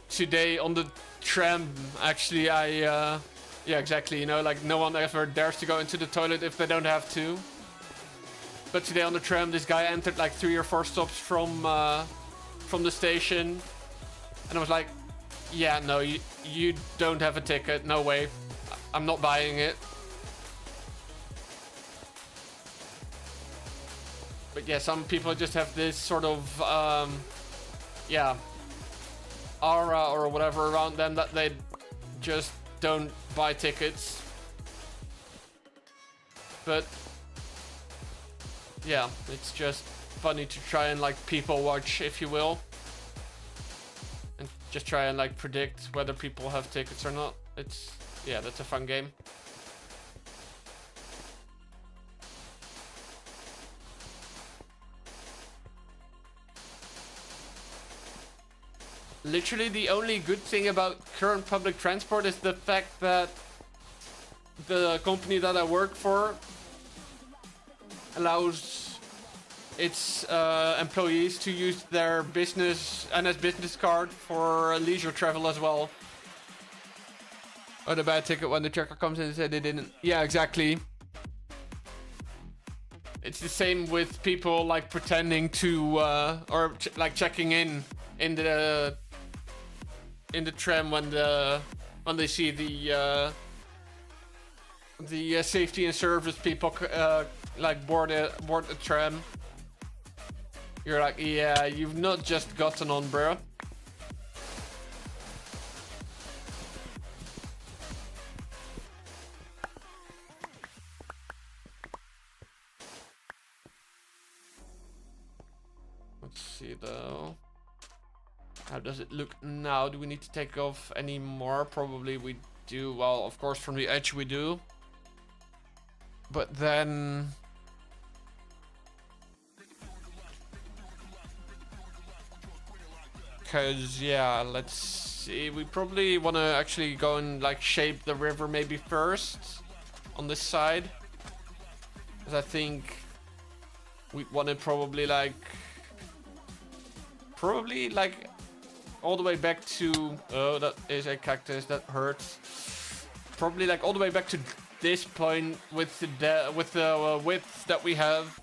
today on the tram, actually, yeah, exactly. You know, like no one ever dares to go into the toilet if they don't have to. But today on the tram, this guy entered like 3 or 4 stops from the station, and I was like, yeah, no, you don't have a ticket. No way. I'm not buying it. But yeah, some people just have this sort of, yeah, aura or whatever around them that they just don't buy tickets. But yeah, it's just funny to try and like people watch, if you will, and just try and like predict whether people have tickets or not. Yeah, that's a fun game. Literally the only good thing about current public transport is the fact that the company that I work for allows its employees to use their NS business card for leisure travel as well. Oh, the bad ticket when the checker comes in and said they didn't. Yeah, exactly. It's the same with people like pretending to or like checking in the tram when they see the safety and service people like board a tram. You're like, yeah, you've not just gotten on, bro. Let's see though. How does it look now? Do we need to take off any more? Probably we do. Well, of course, from the edge we do. But then... Because, yeah, let's see. We probably want to actually go and, like, shape the river maybe first. On this side. Because I think... we want to probably, like... all the way back to... Oh, that is a cactus. That hurts. Probably, like, all the way back to this point with the width that we have.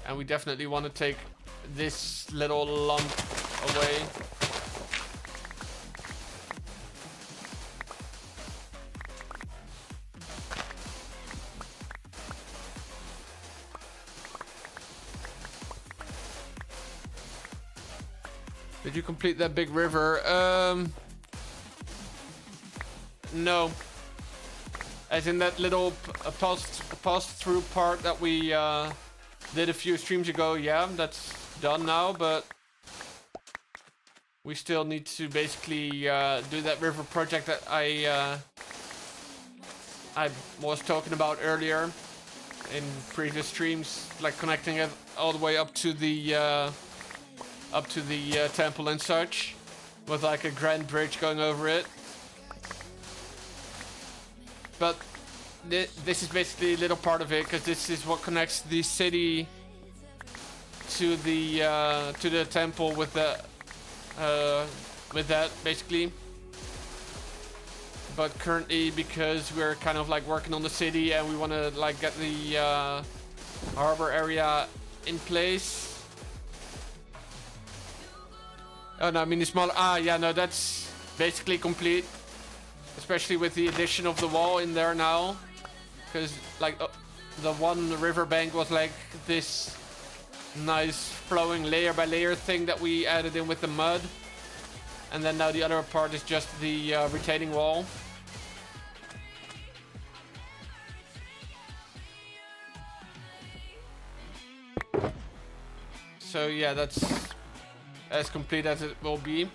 And we definitely want to take this little lump away. Did you complete that big river? No. As in that little pass through part that we did a few streams ago. Yeah, that's done now, but we still need to basically do that river project that I was talking about earlier in previous streams, like connecting it all the way up to the temple and such, with like a grand bridge going over it. But this is basically a little part of it, because this is what connects the city to the temple with that basically. But currently, because we're kind of like working on the city and we want to like get the harbor area in place. Oh no, I mean the smaller. Yeah, no, that's basically complete. Especially with the addition of the wall in there now, because like the one riverbank was like this nice flowing layer by layer thing that we added in with the mud, and then now the other part is just the retaining wall. So yeah, that's as complete as it will be.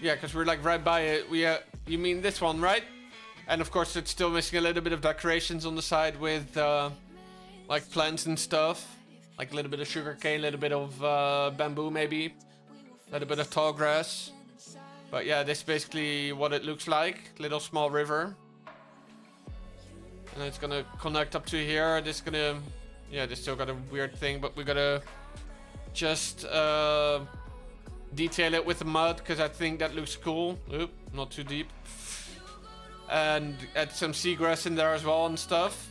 Yeah, because we're like right by it. You mean this one, right? And of course it's still missing a little bit of decorations on the side with like plants and stuff. Like a little bit of sugarcane, a little bit of bamboo maybe. A little bit of tall grass. But yeah, this is basically what it looks like. Little small river. And it's gonna connect up to here. This is gonna... Yeah, this still got a weird thing, but we gotta just detail it with the mud, because I think that looks cool. Oop, not too deep. And add some seagrass in there as well and stuff.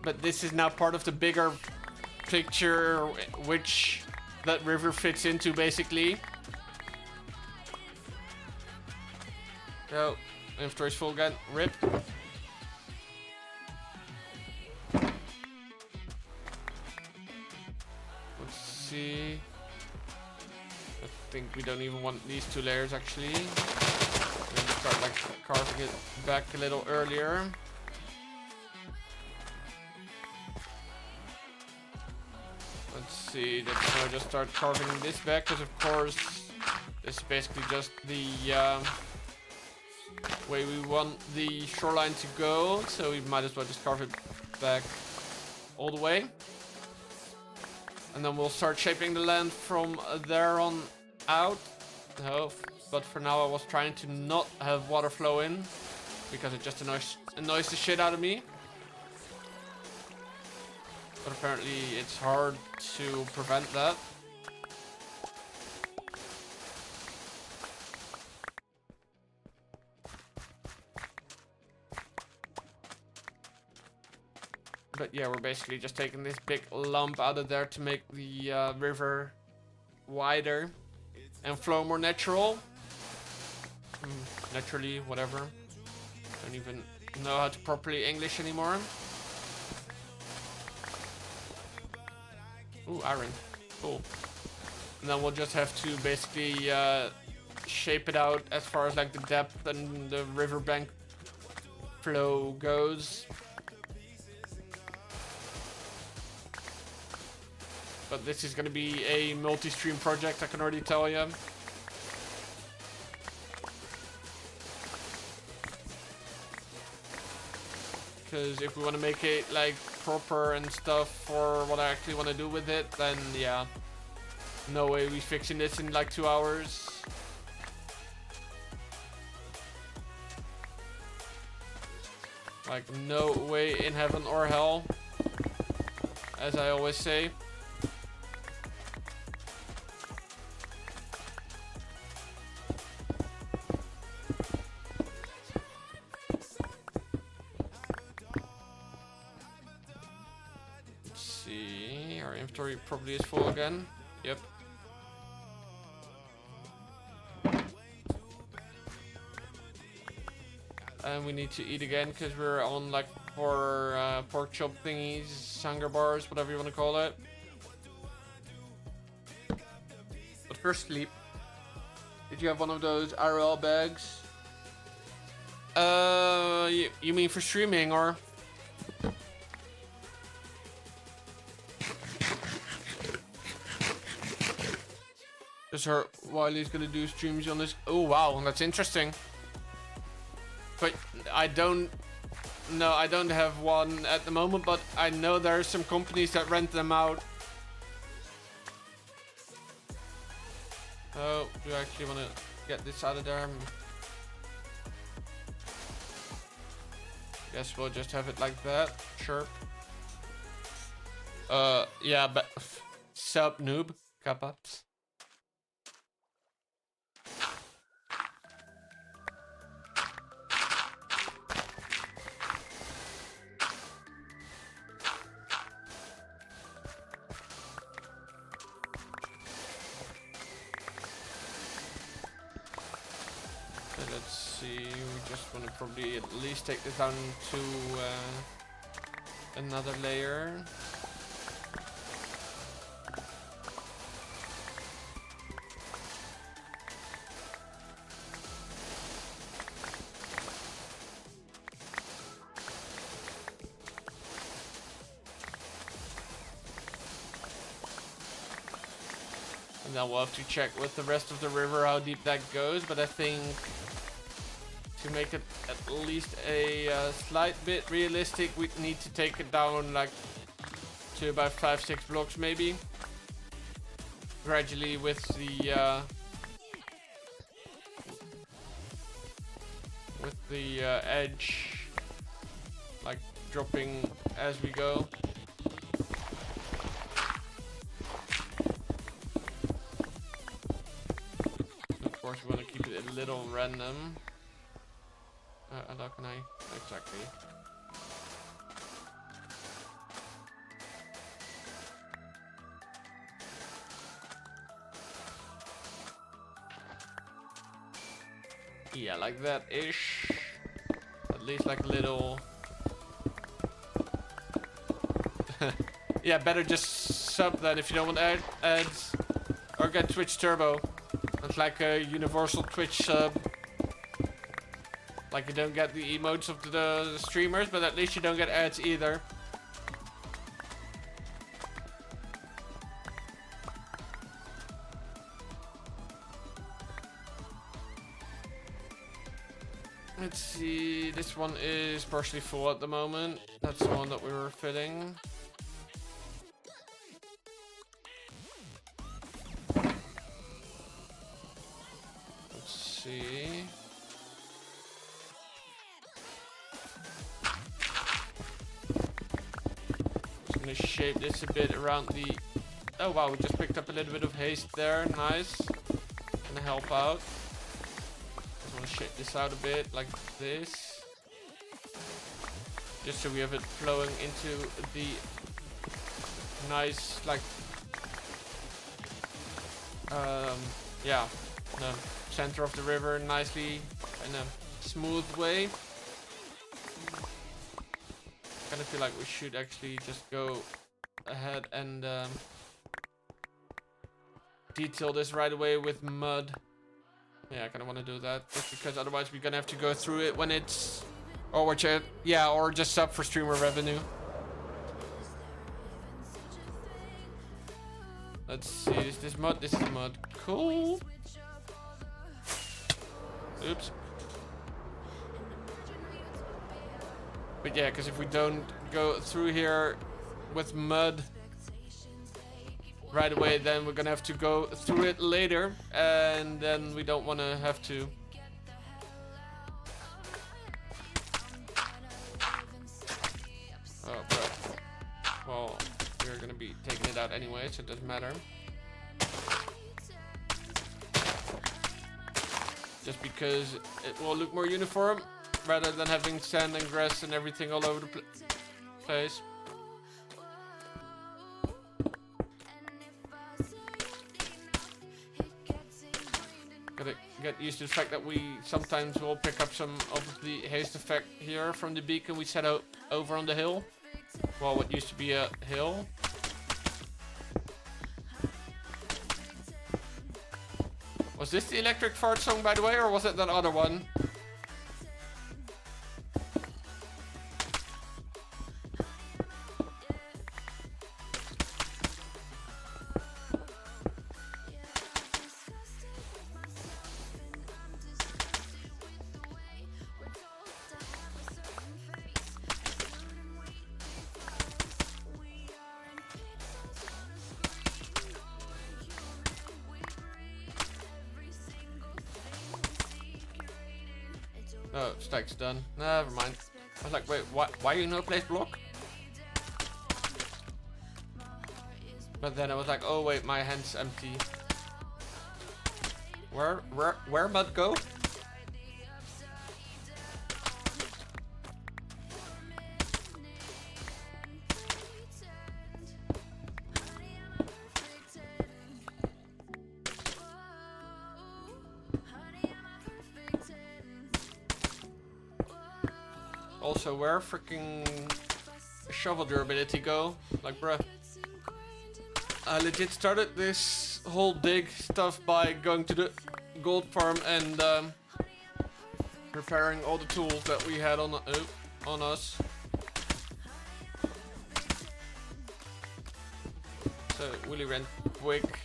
But this is now part of the bigger picture, which that river fits into, basically. Oh, inventory's full again. Rip. Let's see. I think we don't even want these 2 layers, actually. Maybe start like carving it back a little earlier. Let's see, let's now just start carving this back, because of course this is basically just the way we want the shoreline to go, so we might as well just carve it back all the way. And then we'll start shaping the land from there on out. No, but for now I was trying to not have water flow in, because it just annoys the shit out of me. But apparently it's hard to prevent that. But yeah, we're basically just taking this big lump out of there to make the river wider and flow more natural. Naturally, whatever. Don't even know how to properly English anymore. Ooh, iron. Cool. And then we'll just have to basically shape it out as far as like the depth and the riverbank flow goes. But this is going to be a multi-stream project, I can already tell you. Because if we want to make it like proper and stuff for what I actually want to do with it, then yeah, no way we fixing this in like 2 hours. Like no way in heaven or hell, as I always say. Inventory probably is full again. Yep. And we need to eat again because we're on like 4 pork chop thingies, hunger bars, whatever you want to call it. But first, sleep. Did you have one of those RL bags? You mean for streaming or? Just heard Wiley's gonna do streams on this. Oh wow, that's interesting. But I don't have one at the moment, but I know there are some companies that rent them out. Oh, do I actually want to get this out of there? Guess we'll just have it like that. Sure. Yeah, but sup noob, kappa. Let's see, we just want to probably at least take this down to another layer. And then we'll have to check with the rest of the river how deep that goes. But I think to make it at least a slight bit realistic, we need to take it down like to about 5-6 blocks maybe. Gradually with the edge like dropping as we go. Of course, we want to keep it a little random. How can I exactly? Yeah, like that ish. At least like little. Yeah, better just sub that if you don't want ads, or get Twitch Turbo. It's like a universal Twitch sub. Like you don't get the emotes of the streamers, but at least you don't get ads either. Let's see, this one is partially full at the moment. That's the one that we were filling. Let's see. Just gonna shape this a bit around the... Oh wow, we just picked up a little bit of haste there, nice. Gonna help out. Shape this out a bit like this, just so we have it flowing into the nice like yeah, the center of the river nicely in a smooth way. Kind of feel like we should actually just go ahead and detail this right away with mud. Yeah, I kind of want to do that, just because otherwise we're gonna have to go through it when it's, or or just sub for streamer revenue. Let's see, is this mud? This is mud. Cool. Oops. But yeah, because if we don't go through here with mud right away, then we're gonna have to go through it later, and then we don't want to have to. Oh, bro. Well, we're gonna be taking it out anyway, so it doesn't matter. Just because it will look more uniform, rather than having sand and grass and everything all over the place. Gotta get used to the fact that we sometimes will pick up some of the haste effect here from the beacon we set out over on the hill. Well, what used to be a hill. Was this the electric fart song, by the way, or was it that other one? Oh, stack's done. Never mind. I was like, wait, why you no place block? But then I was like, oh wait, my hand's empty. Where mud go? Also, where freaking shovel durability go? Like, bruh. I legit started this whole dig stuff by going to the gold farm and repairing all the tools that we had on us. So Willy ran quick.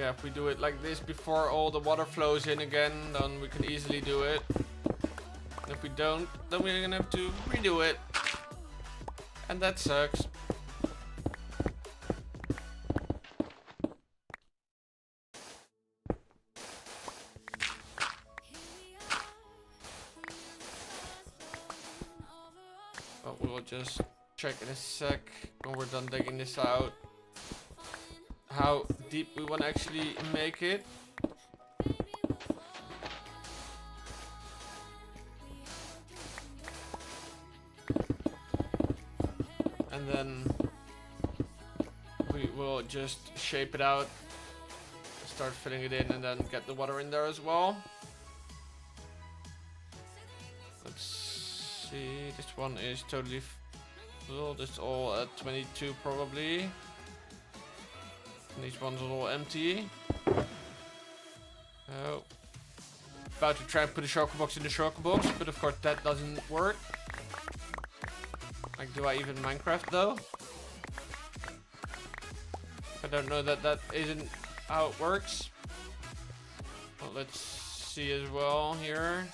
yeah, if we do it like this before all the water flows in again, then we can easily do it. And if we don't, then we're gonna have to redo it. And that sucks. But we'll just check in a sec when we're done digging this out how deep we want to actually make it. And then we will just shape it out, start filling it in, and then get the water in there as well. Let's see, this one is totally full. This is all at 22 probably. And these ones are all empty. Oh. About to try and put a shulker box in the shulker box, but of course that doesn't work. Like, do I even Minecraft though? I don't know that that isn't how it works. Well, let's see as well here.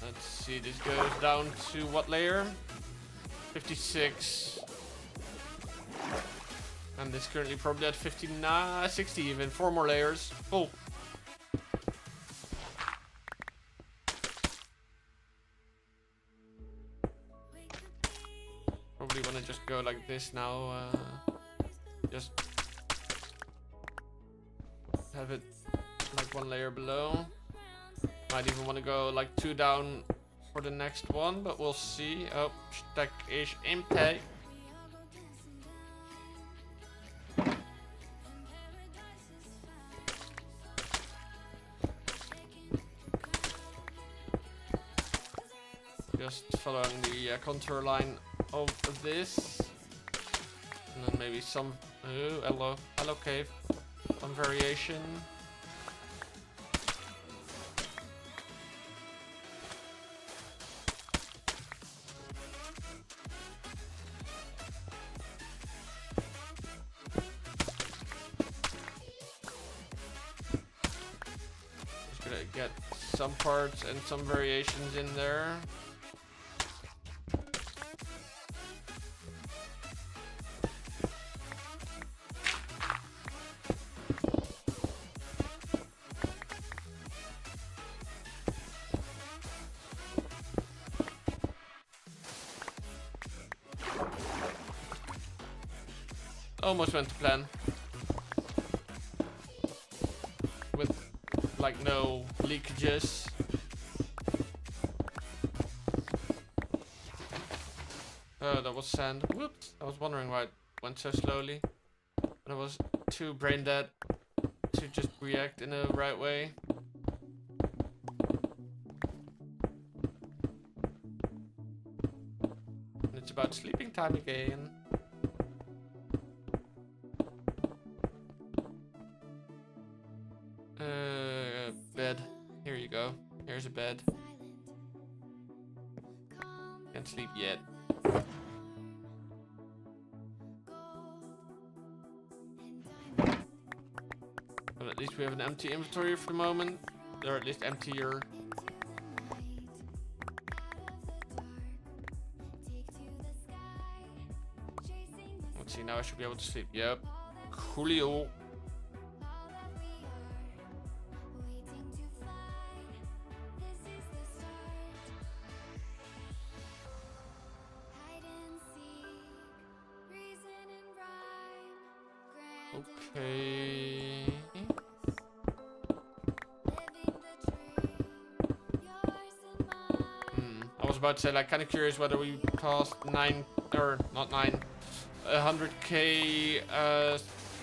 Let's see, this goes down to what layer? 56. And this currently probably at 59, 60 even. 4 more layers. Full. Probably want to just go like this now. Just have it like 1 layer below. Might even want to go like 2 down for the next one, but we'll see. Oh, stack is empty. Just following the contour line of this, and then maybe some hello cave, some variation. Just gonna get some parts and some variations in there. Almost went to plan. With like no leakages. Oh, that was sand. Whoops. I was wondering why it went so slowly. And I was too brain dead to just react in the right way. And it's about sleeping time again. Bed. Here you go. Here's a bed. Can't sleep yet. But at least we have an empty inventory for the moment. Or at least emptier. Let's see, now I should be able to sleep. Yep. Coolio. Okay. I was about to say, like, kind of curious whether we passed 9 or not 9, 100k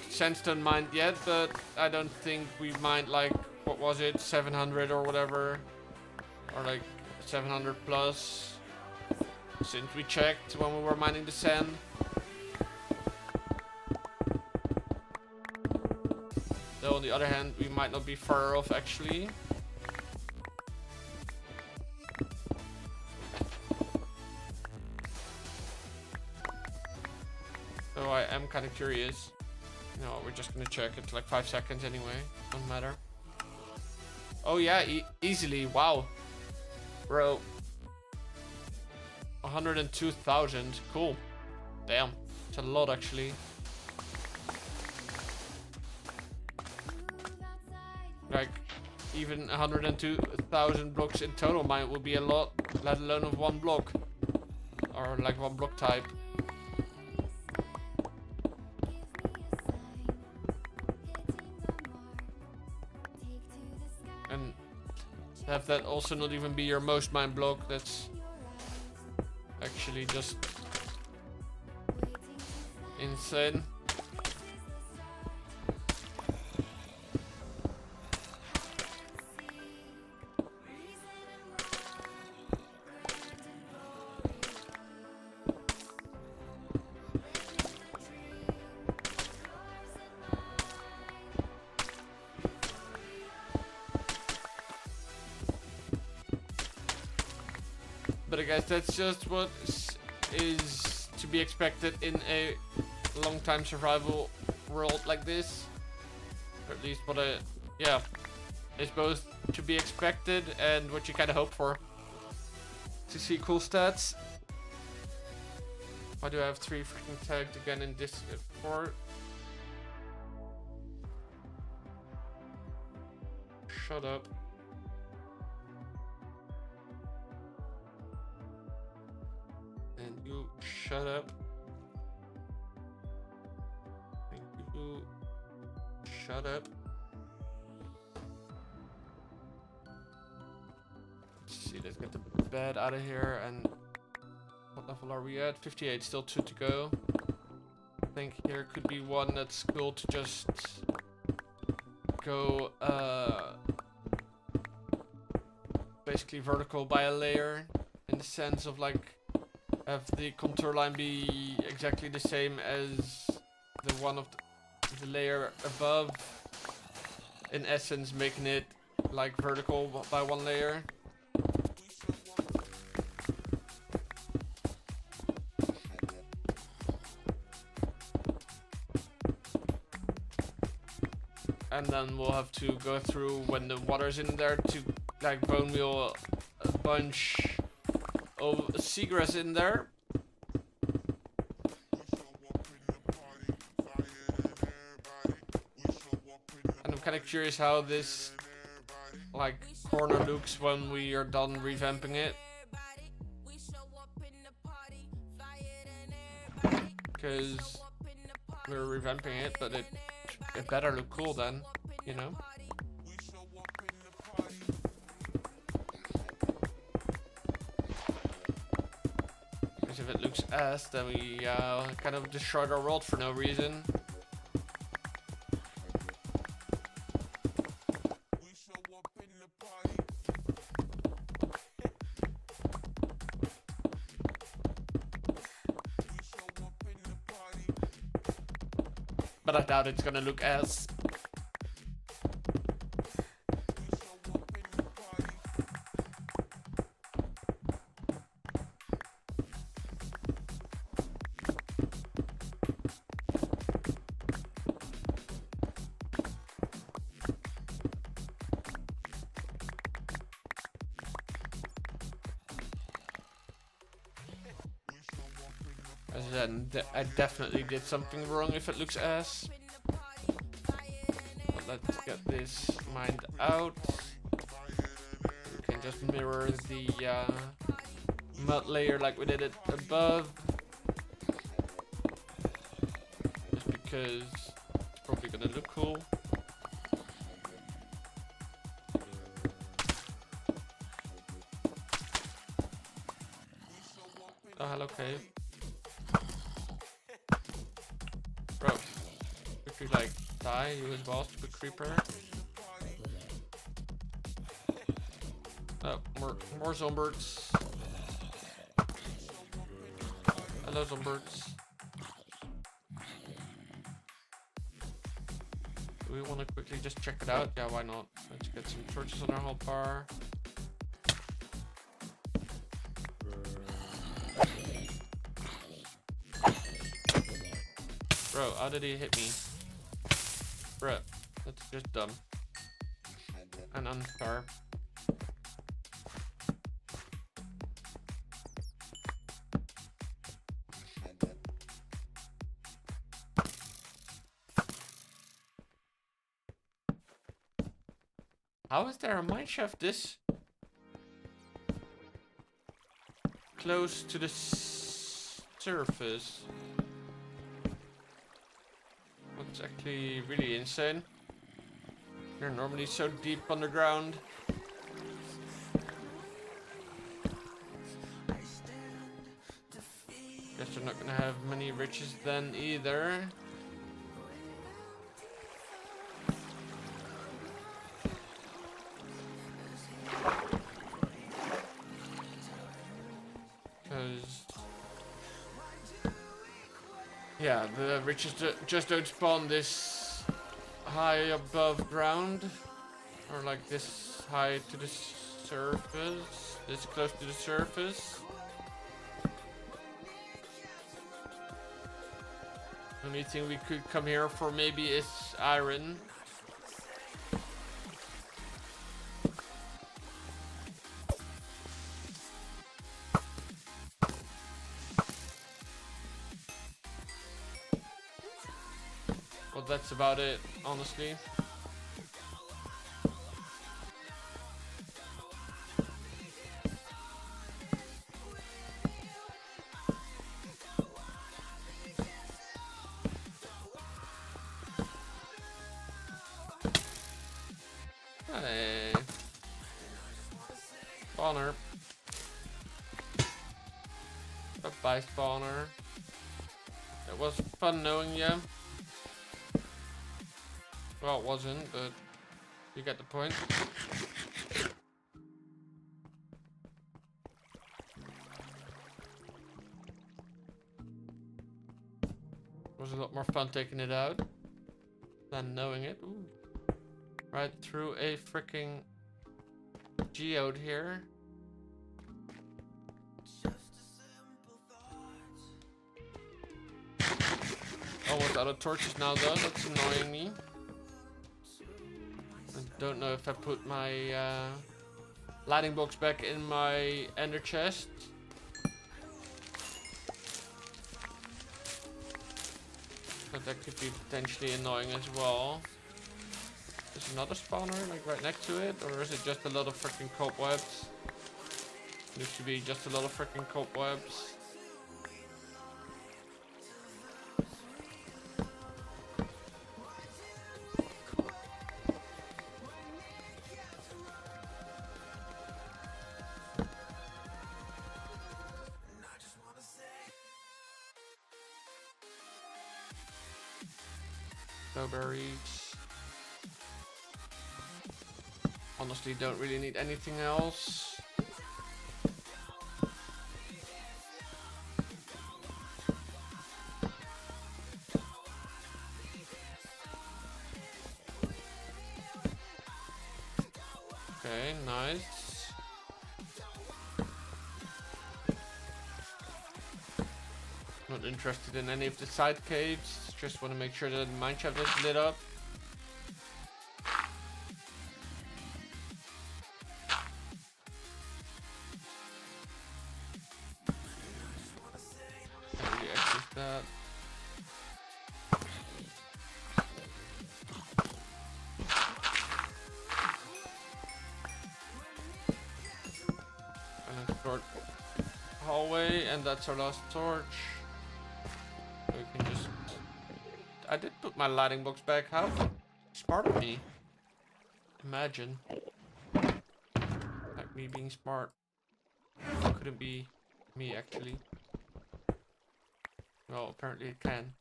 sandstone mined yet, but I don't think we mined like, what was it, 700 or whatever, or like 700 plus since we checked when we were mining the sand. Though on the other hand, we might not be far off actually. So I am kind of curious. No, we're just gonna check it like 5 seconds anyway. Doesn't matter. Oh yeah, easily. Wow. Bro. 102,000. Cool. Damn. It's a lot actually. Like, even 102,000 blocks in total mine would be a lot, let alone of one block. Or like one block type. And have that also not even be your most mine block, that's actually just insane. But I guess that's just what is to be expected in a long time survival world like this. Or at least what is both to be expected and what you kind of hope for. To see cool stats. Why do I have 3 freaking tagged again in this 4? Shut up. And you shut up. Thank you. Shut up. Let's see, let's get the bed out of here. And what level are we at? 58, still 2 to go. I think here could be one that's cool to just go basically vertical by a layer, in the sense of like have the contour line be exactly the same as the one of the layer above, in essence making it like vertical by one layer. And then we'll have to go through when the water's in there to like bone meal a bunch of seagrass in there. And I'm kind of curious how this like corner looks when we are done revamping it. Because we're revamping it, but it better look cool then, you know? Because if it looks ass, then we kind of destroyed our world for no reason. But I doubt it's gonna look as. As in, I definitely did something wrong if it looks ass. But let's get this mined out. We can just mirror the mud layer like we did it above. Just because it's probably gonna look cool. Oh, hello cave. Bro, if you like die, you as well, stupid creeper. Oh, more zombies. Hello zombies. Do we want to quickly just check it out? Yeah, why not? Let's get some torches on our whole bar. Bro, how did he hit me? Bruh, that's just dumb. And unfair. How is there a mineshaft this close to the surface? That's actually really insane. They're normally so deep underground. Guess they're not gonna have many riches then either. Yeah, the riches just don't spawn this high above ground. Or like this high to the surface. This close to the surface. The only thing we could come here for maybe is iron. Well, that's about it, honestly. Hey. Spawner. Bye, spawner. It was fun knowing you. Well, it wasn't, but you get the point. It was a lot more fun taking it out than knowing it. Ooh. Right through a freaking geode here. Almost out of torches now though, that's annoying me. I don't know if I put my lighting box back in my ender chest. But that could be potentially annoying as well. Is another spawner like right next to it? Or is it just a lot of freaking cobwebs? Looks to be just a lot of freaking cobwebs. Strawberries. Honestly, don't really need anything else. Okay, nice. Not interested in any of the side caves. Just want to make sure that the mineshaft is lit up. Can't really access that. And a short hallway, and that's our last torch. So we can just... I did put my lighting box back. How smart of me. Imagine. Like me being smart. Couldn't be me actually. Well, apparently it can.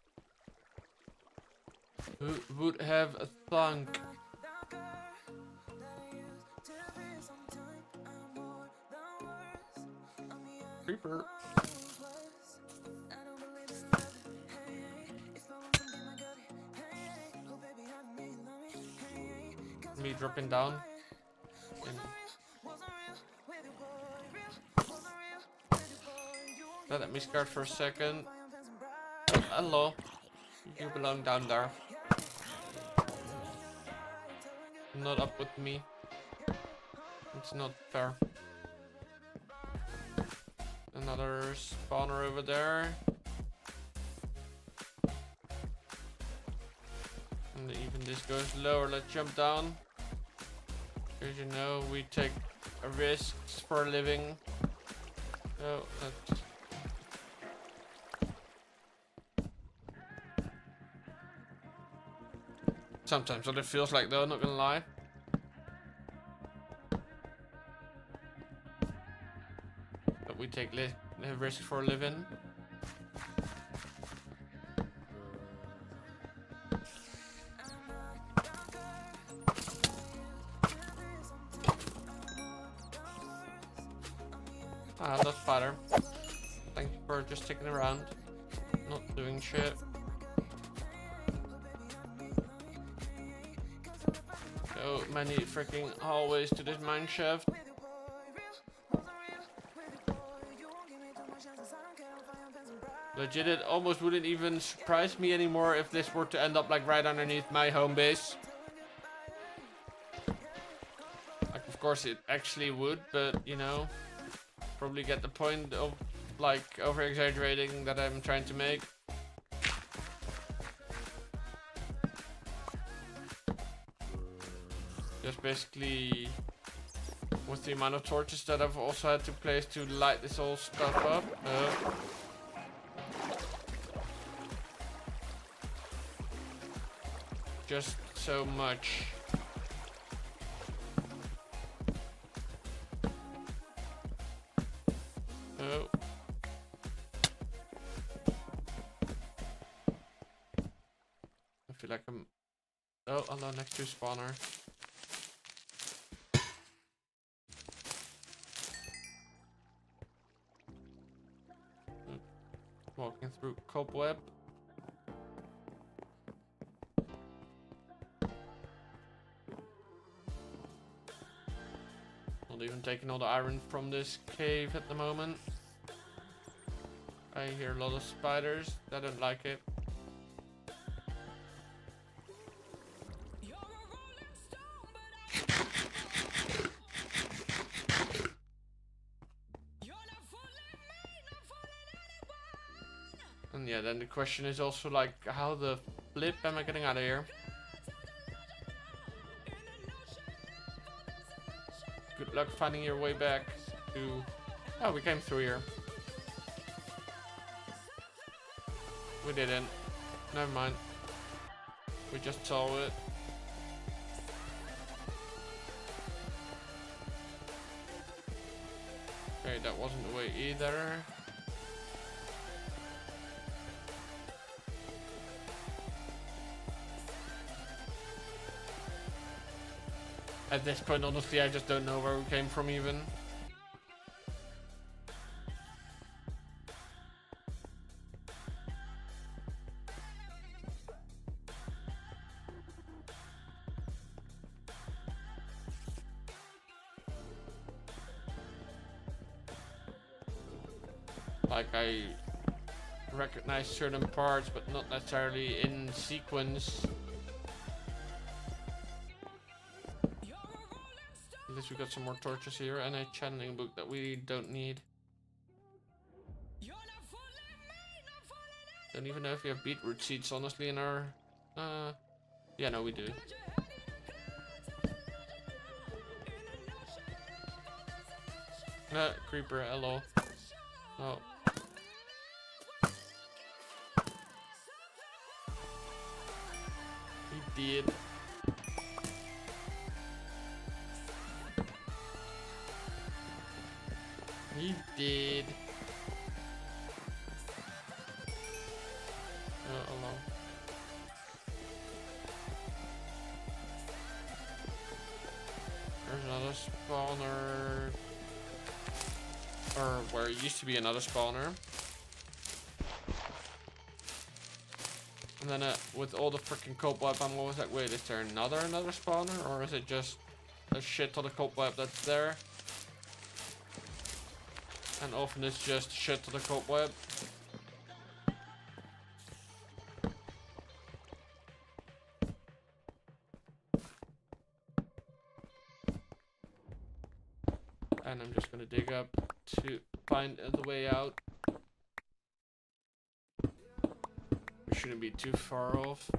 Who would have thunk? Creeper. Me dropping down. That let me scared for a second. Oh, hello. You belong down there. not up with me. It's not fair. Another spawner over there. And even this goes lower. Let's jump down. As you know, we take risks for a living. So let's... Sometimes what it feels like though, not gonna lie. But we take risk for a living. Ah, that's better. Thank you for just sticking around. Not doing shit. So many freaking hallways to this mine shaft. Legit, it almost wouldn't even surprise me anymore if this were to end up like right underneath my home base. Like, of course it actually would, but you know, probably get the point of like over exaggerating that I'm trying to make. Just basically with the amount of torches that I've also had to place to light this whole stuff up. Just so much. Oh. I feel like I'm... Oh, hello, next to spawner. Walking through cobweb. Not even taking all the iron from this cave at the moment. I hear a lot of spiders. I don't like it. And yeah, then the question is also like, how the flip am I getting out of here? Good luck finding your way back to... Oh, we came through here. We didn't. Never mind. We just saw it. Okay, that wasn't the way either. At this point, honestly, I just don't know where we came from even. Like, I recognize certain parts, but not necessarily in sequence. At least we got some more torches here and a channeling book that we don't need. Don't even know if we have beetroot seeds, honestly, in our... yeah, no, we do. Creeper, hello. Oh. He did. He did. Oh, hello. There's another spawner. Or where it used to be another spawner. And then with all the freaking cobweb, I'm always like, wait, is there another spawner? Or is it just a shit ton of cobweb that's there? And often it's just shit to the cobweb. And I'm just gonna dig up to find the way out. We shouldn't be too far off.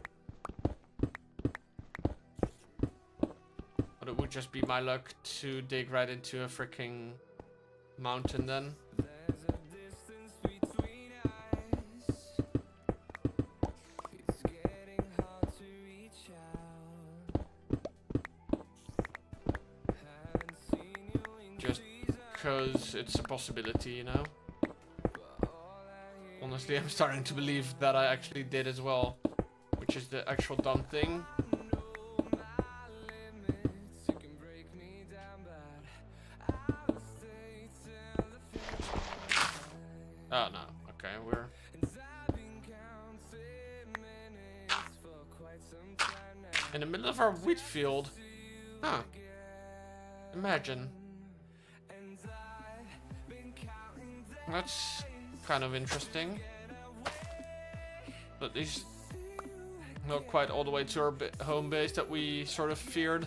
But it would just be my luck to dig right into a freaking mountain then. Just because it's a possibility, you know? Honestly, I'm starting to believe that I actually did as well, which is the actual dumb thing. Oh no, okay, we're... in the middle of our wheat field. Huh. Imagine. That's kind of interesting. But at least not quite all the way to our home base that we sort of feared.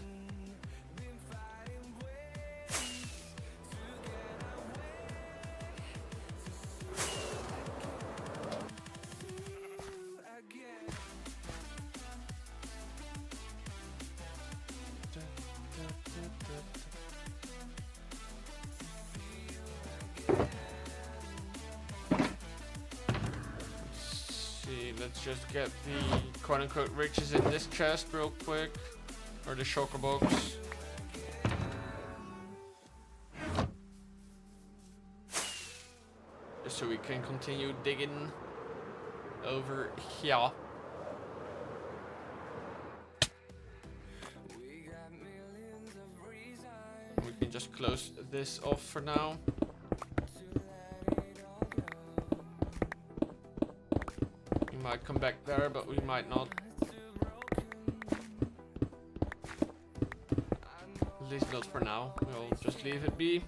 Let's just get the quote-unquote riches in this chest real quick, or the shulker box. Just so we can continue digging over here. We can just close this off for now. Might come back there, but we might not. At least not for now. We'll just leave it be.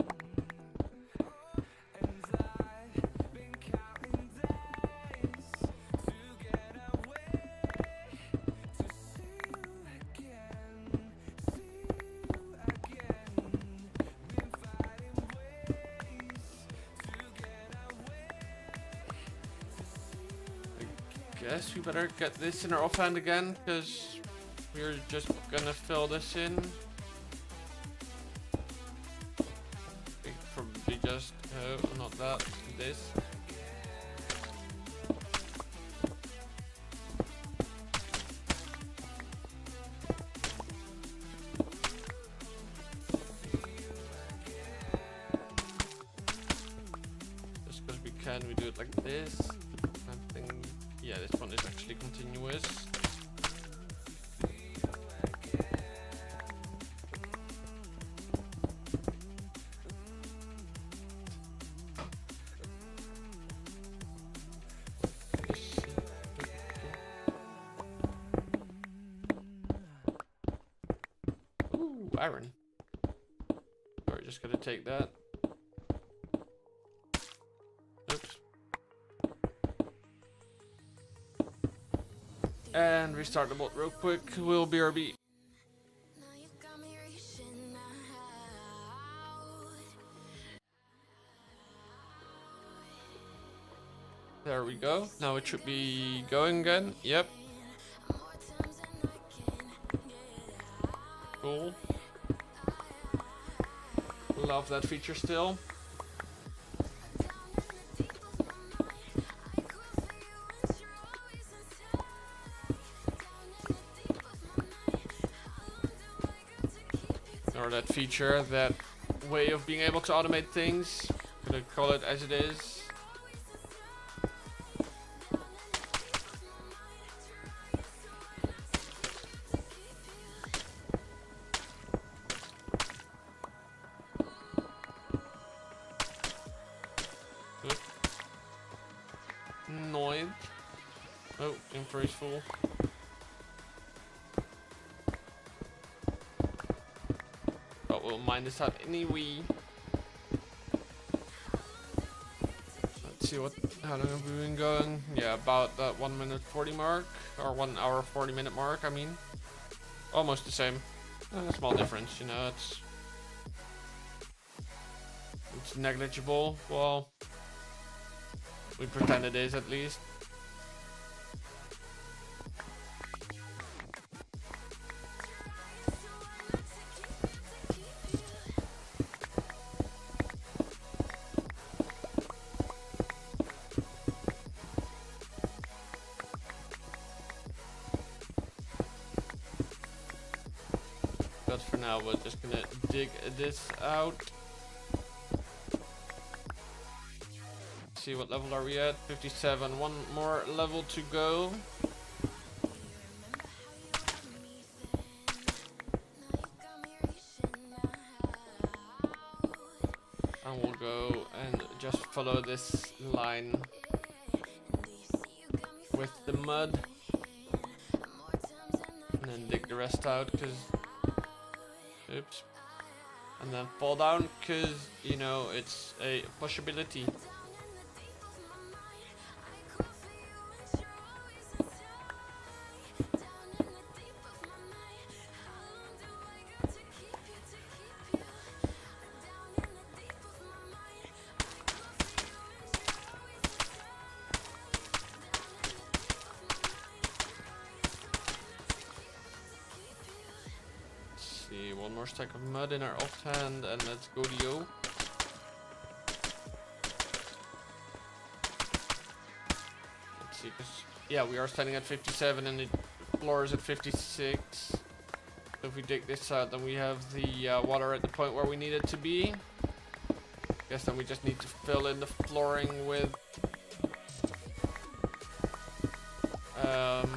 Guess we better get this in our offhand again, because we're just gonna fill this in. We probably just not that, this. Just because we can, we do it like this. I think. Yeah, this one is actually continuous. Ooh, iron. Alright, just gotta take that. Oops. And restart the bot real quick. We'll BRB. There we go. Now it should be going again. Yep. Cool. Love that feature still. Or that feature, that way of being able to automate things. I'm gonna call it as it is. Noid. Oh, inventory is full. We'll mine this out anyway. Let's see how long have we been going? Yeah, about that 1 minute 40 mark, or 1 hour 40 minute mark. I mean, almost the same. A small difference, you know. It's it's negligible. Well, we pretend it is at least. But for now, we're just gonna dig this out. See what level are we at? 57. One more level to go. And we'll go and just follow this line with the mud. And then dig the rest out, because... Oops. And then fall down, because, you know, it's a possibility. One more stack of mud in our offhand, and let's go to yo. Let's see, cause yeah, we are standing at 57 and the floor is at 56. So if we dig this out, then we have the water at the point where we need it to be. Guess then we just need to fill in the flooring with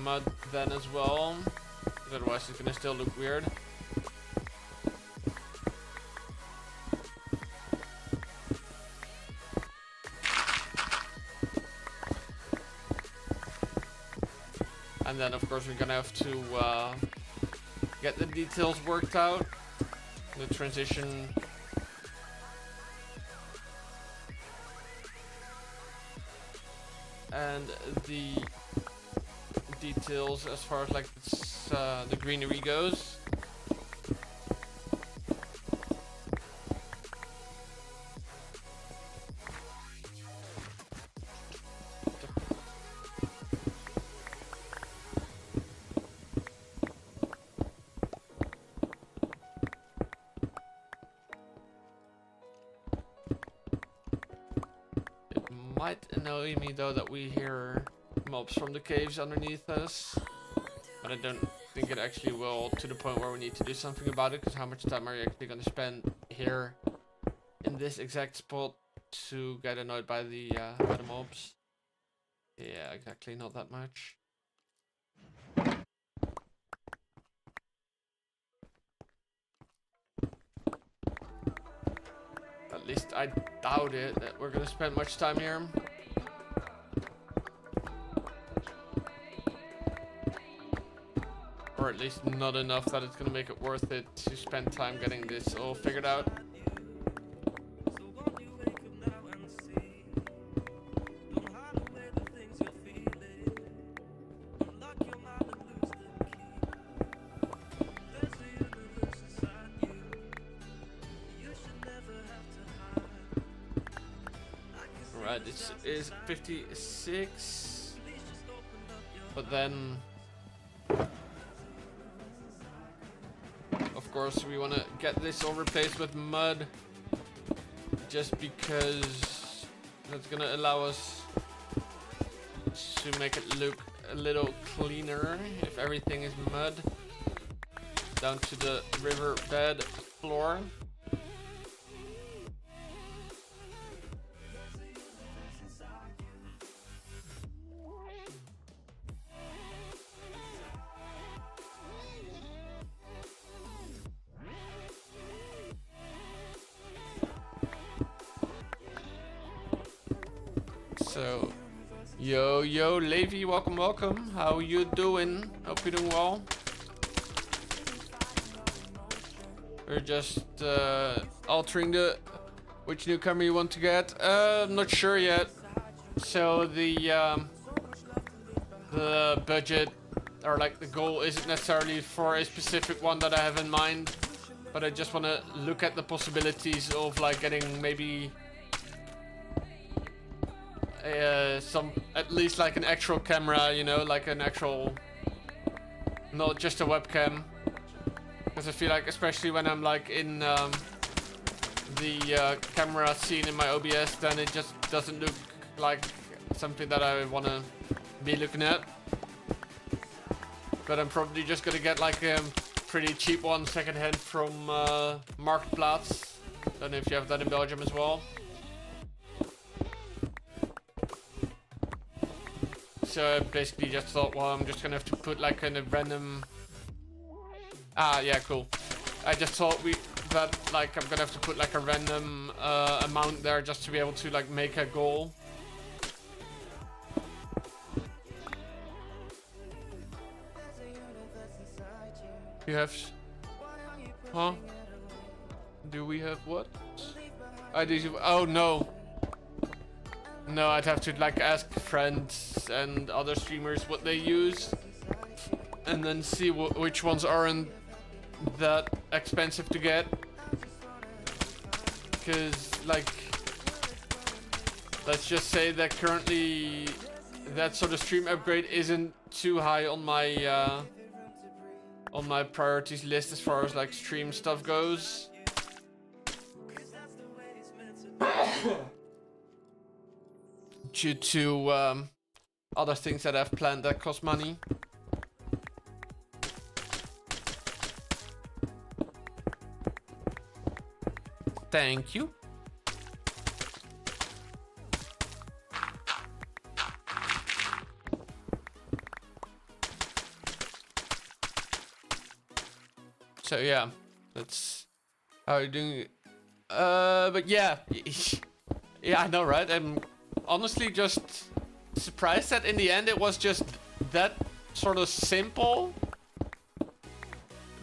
mud then as well. Otherwise it's gonna still look weird. And then of course we're gonna have to get the details worked out. The transition and the details as far as like the greenery goes. Might annoy me though that we hear mobs from the caves underneath us, but I don't think it actually will, to the point where we need to do something about it, because how much time are you actually going to spend here in this exact spot to get annoyed by the mobs? Yeah, exactly, not that much. At least I doubt it that we're gonna spend much time here. Or at least not enough that it's gonna make it worth it to spend time getting this all figured out. Right, this is 56, but then of course we want to get this all replaced with mud, just because that's gonna allow us to make it look a little cleaner if everything is mud down to the riverbed floor. So, yo, Levi, welcome. How you doing? Hope you're doing well. We're just altering which newcomer you want to get. I'm not sure yet. So the budget, or like the goal, isn't necessarily for a specific one that I have in mind. But I just want to look at the possibilities of like getting maybe at least like an actual camera, you know, like an actual, not just a webcam. Because I feel like, especially when I'm like in the camera scene in my OBS, then it just doesn't look like something that I want to be looking at. But I'm probably just gonna get like a pretty cheap one secondhand from Marktplaats. Don't know if you have that in Belgium as well. So I basically just thought, well, I'm just gonna have to put like a random. Ah, yeah, cool. I just thought that like I'm gonna have to put like a random amount there just to be able to like make a goal. You have, huh? Do we have what? I do. Oh no. No, I'd have to like ask friends and other streamers what they use, and then see which ones aren't that expensive to get. Because like, let's just say that currently that sort of stream upgrade isn't too high on my priorities list as far as like stream stuff goes. Due to other things that I've planned that cost money. Thank you. So yeah, that's how are you doing? But yeah, yeah, I know, right? I'm honestly just surprised that in the end it was just that sort of simple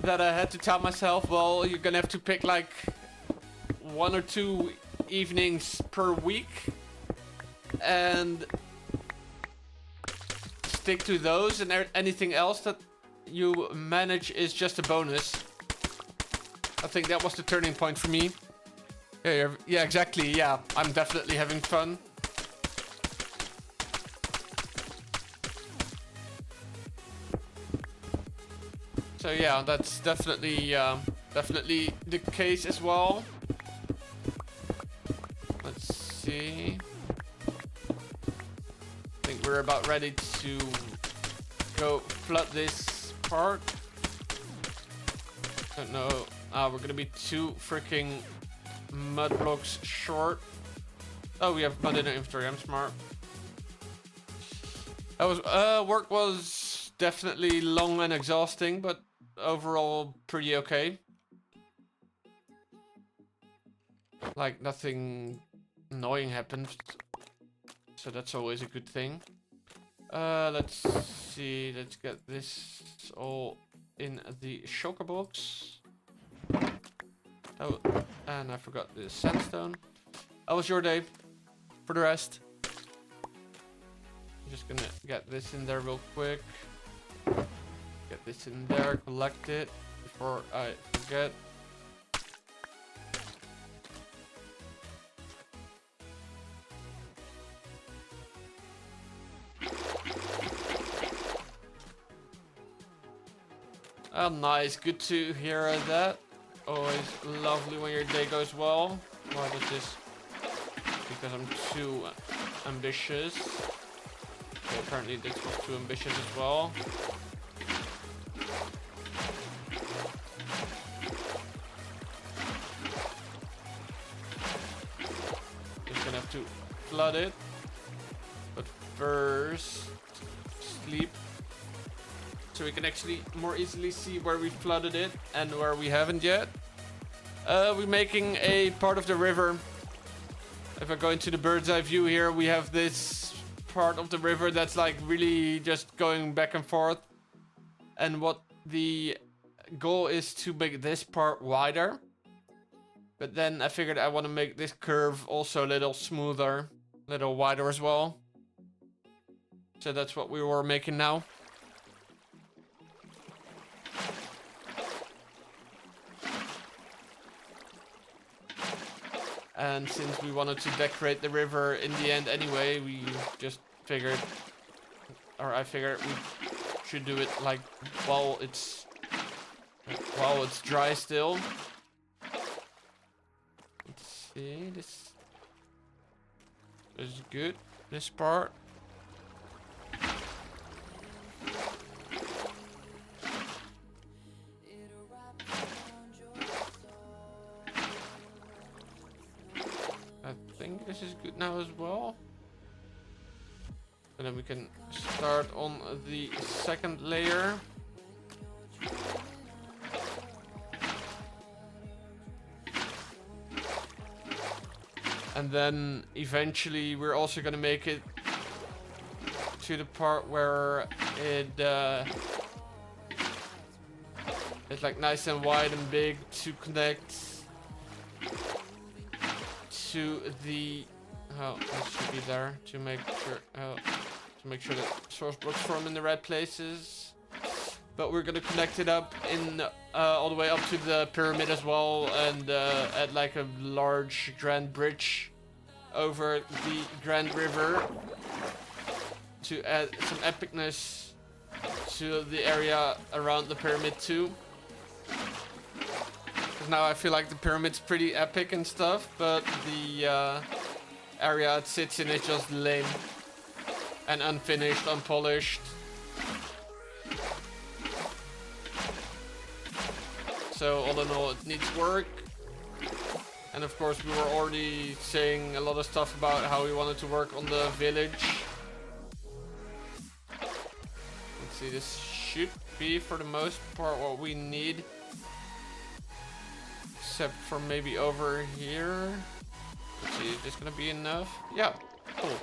that I had to tell myself, well, you're gonna have to pick like 1 or 2 evenings per week and stick to those, and anything else that you manage is just a bonus. I think that was the turning point for me. Yeah, exactly. Yeah, I'm definitely having fun. So yeah, that's definitely the case as well. Let's see. I think we're about ready to go flood this part. Don't know. We're gonna be 2 freaking mud blocks short. Oh, we have mud in our inventory. I'm smart. That was work was definitely long and exhausting, but overall pretty okay. Like nothing annoying happened, so that's always a good thing. Let's see. Let's get this all in the shulker box. Oh, and I forgot the sandstone. How was your day? For the rest, I'm just gonna get this in there real quick. Get this in there, collect it before I forget. Oh, nice. Good to hear that. Always lovely when your day goes well. Why does this? Because I'm too ambitious. Okay, apparently this was too ambitious as well. Just gonna have to flood it. But first, sleep. So we can actually more easily see where we flooded it and where we haven't yet. We're making a part of the river. If I go into the bird's eye view here, we have this part of the river that's like really just going back and forth. And what the goal is to make this part wider. But then I figured I want to make this curve also a little smoother, a little wider as well. So that's what we were making now. And since we wanted to decorate the river in the end anyway, we just figured, or I figured we should do it like while it's dry still. Let's see, this is good, this part. I think this is good now as well. And then we can start on the second layer. And then eventually we're also gonna make it to the part where it's like nice and wide and big to connect to the it should be there to make sure that source blocks form in the right places. But we're gonna connect it up in all the way up to the pyramid as well, and add like a large grand bridge over the Grand River to add some epicness to the area around the pyramid too. Now I feel like the pyramid's pretty epic and stuff, but the area it sits in is just lame and unfinished, unpolished. So all in all, it needs work. And of course we were already saying a lot of stuff about how we wanted to work on the village. Let's see, this should be for the most part what we need. Except for maybe over here. Let's see, is this gonna be enough? Yeah, cool.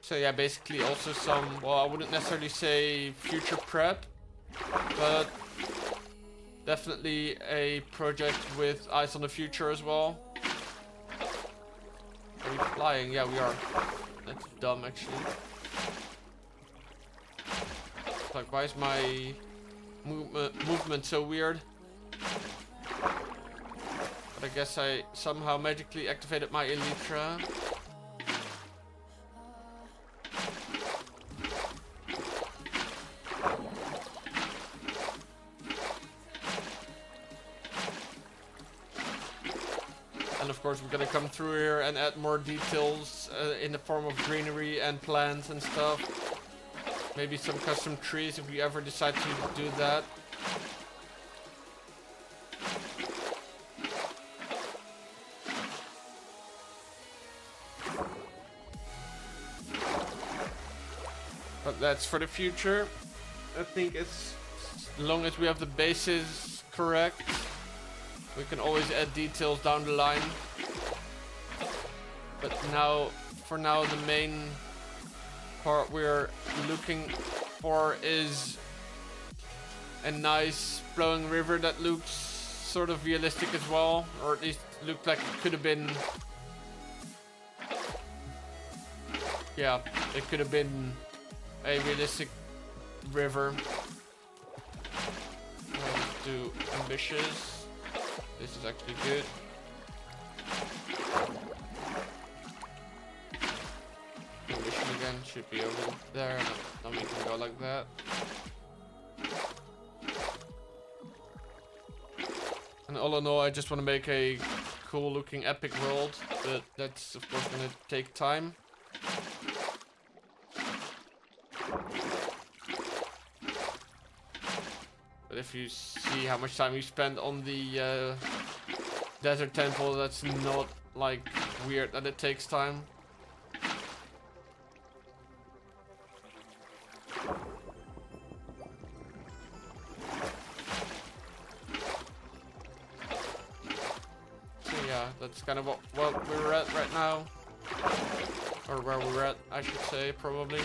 So yeah, basically also some, well, I wouldn't necessarily say future prep, but definitely a project with eyes on the future as well. Are we flying? Yeah, we are. That's dumb, actually. Like, why is my movement so weird? But I guess I somehow magically activated my Elytra. And of course we're gonna come through here and add more details in the form of greenery and plants and stuff. Maybe some custom trees if we ever decide to do that. But that's for the future. I think as long as we have the bases correct, we can always add details down the line. But now, for now, the main part we're looking for is a nice flowing river that looks sort of realistic as well, or at least looked like it could have been. Yeah, it could have been a realistic river. Let's do ambitious. This is actually good. Ambition again should be over there. Then we can go like that. And all in all, I just want to make a cool looking epic world, but that's of course going to take time. But if you see how much time we spent on the desert temple, that's not like weird that it takes time. So yeah, that's kind of what we're at right now. Or where we're at, I should say, probably.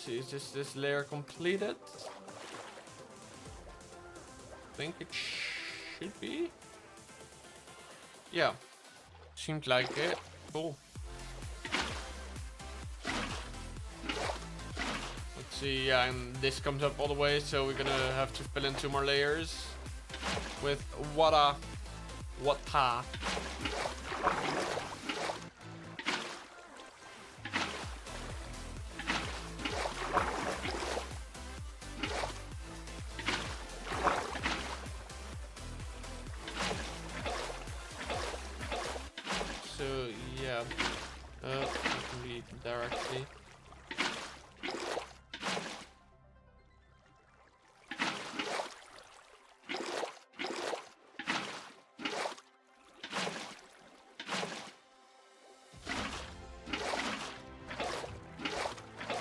see, is this layer completed? I think it should be. Yeah, seems like it. Cool. Let's see, yeah, and this comes up all the way, so we're gonna have to fill in 2 more layers with water. So yeah, that can be directly.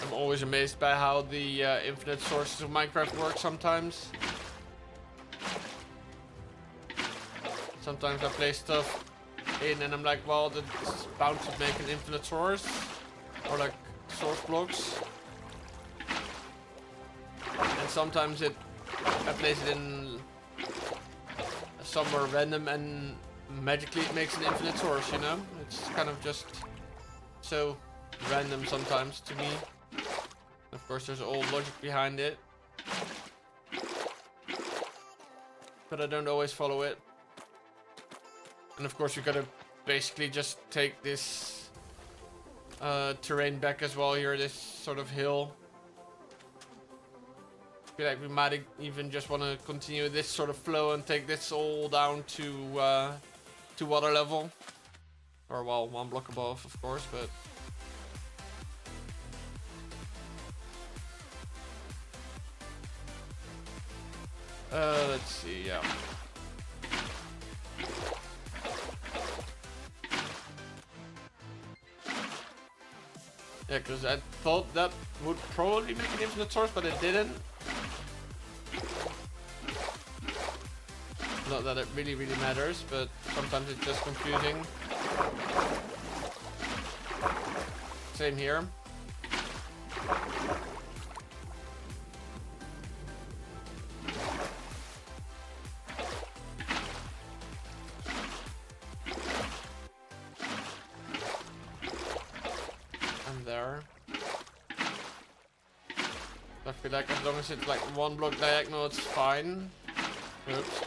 I'm always amazed by how the infinite sources of Minecraft work sometimes. Sometimes I play stuff in and I'm like, well, that's bound to make an infinite source. Or like source blocks. And sometimes I place it in somewhere random and magically it makes an infinite source, you know? It's kind of just so random sometimes to me. Of course, there's all logic behind it. But I don't always follow it. And of course, you gotta basically just take this terrain back as well here, this sort of hill. I feel like we might even just want to continue this sort of flow and take this all down to water level. Or, well, 1 block above, of course, but... let's see, yeah. Yeah, because I thought that would probably make an infinite source, but it didn't. Not that it really matters, but sometimes it's just confusing. Same here. And there. I feel like as long as it's like 1 block diagonal, it's fine. Oops.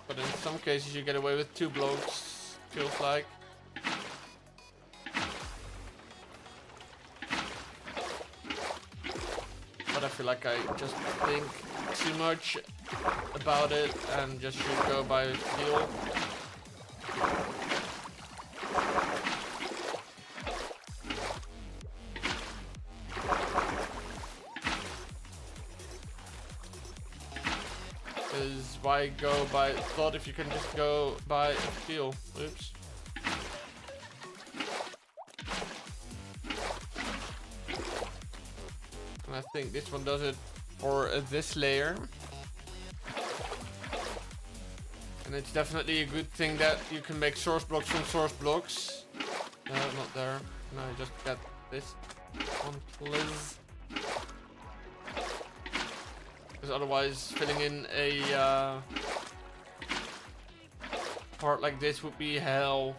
But in some cases you get away with 2 blocks, feels like. But I feel like I just think too much about it and just should go by feel. Because why go by thought if you can just go by feel? Oops. And I think this one does it for this layer. And it's definitely a good thing that you can make source blocks from source blocks. No, not there. No, just get this one, please. Because otherwise filling in a part like this would be hell.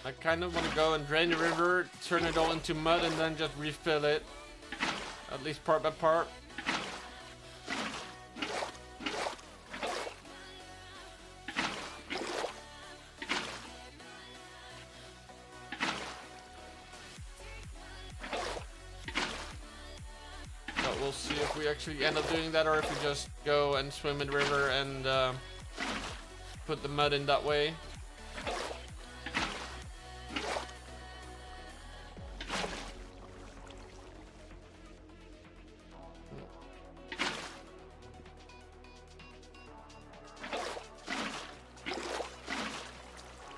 I kind of want to go and drain the river, turn it all into mud and then just refill it. At least part by part. But we'll see if we actually end up doing that or if we just go and swim in the river and put the mud in that way.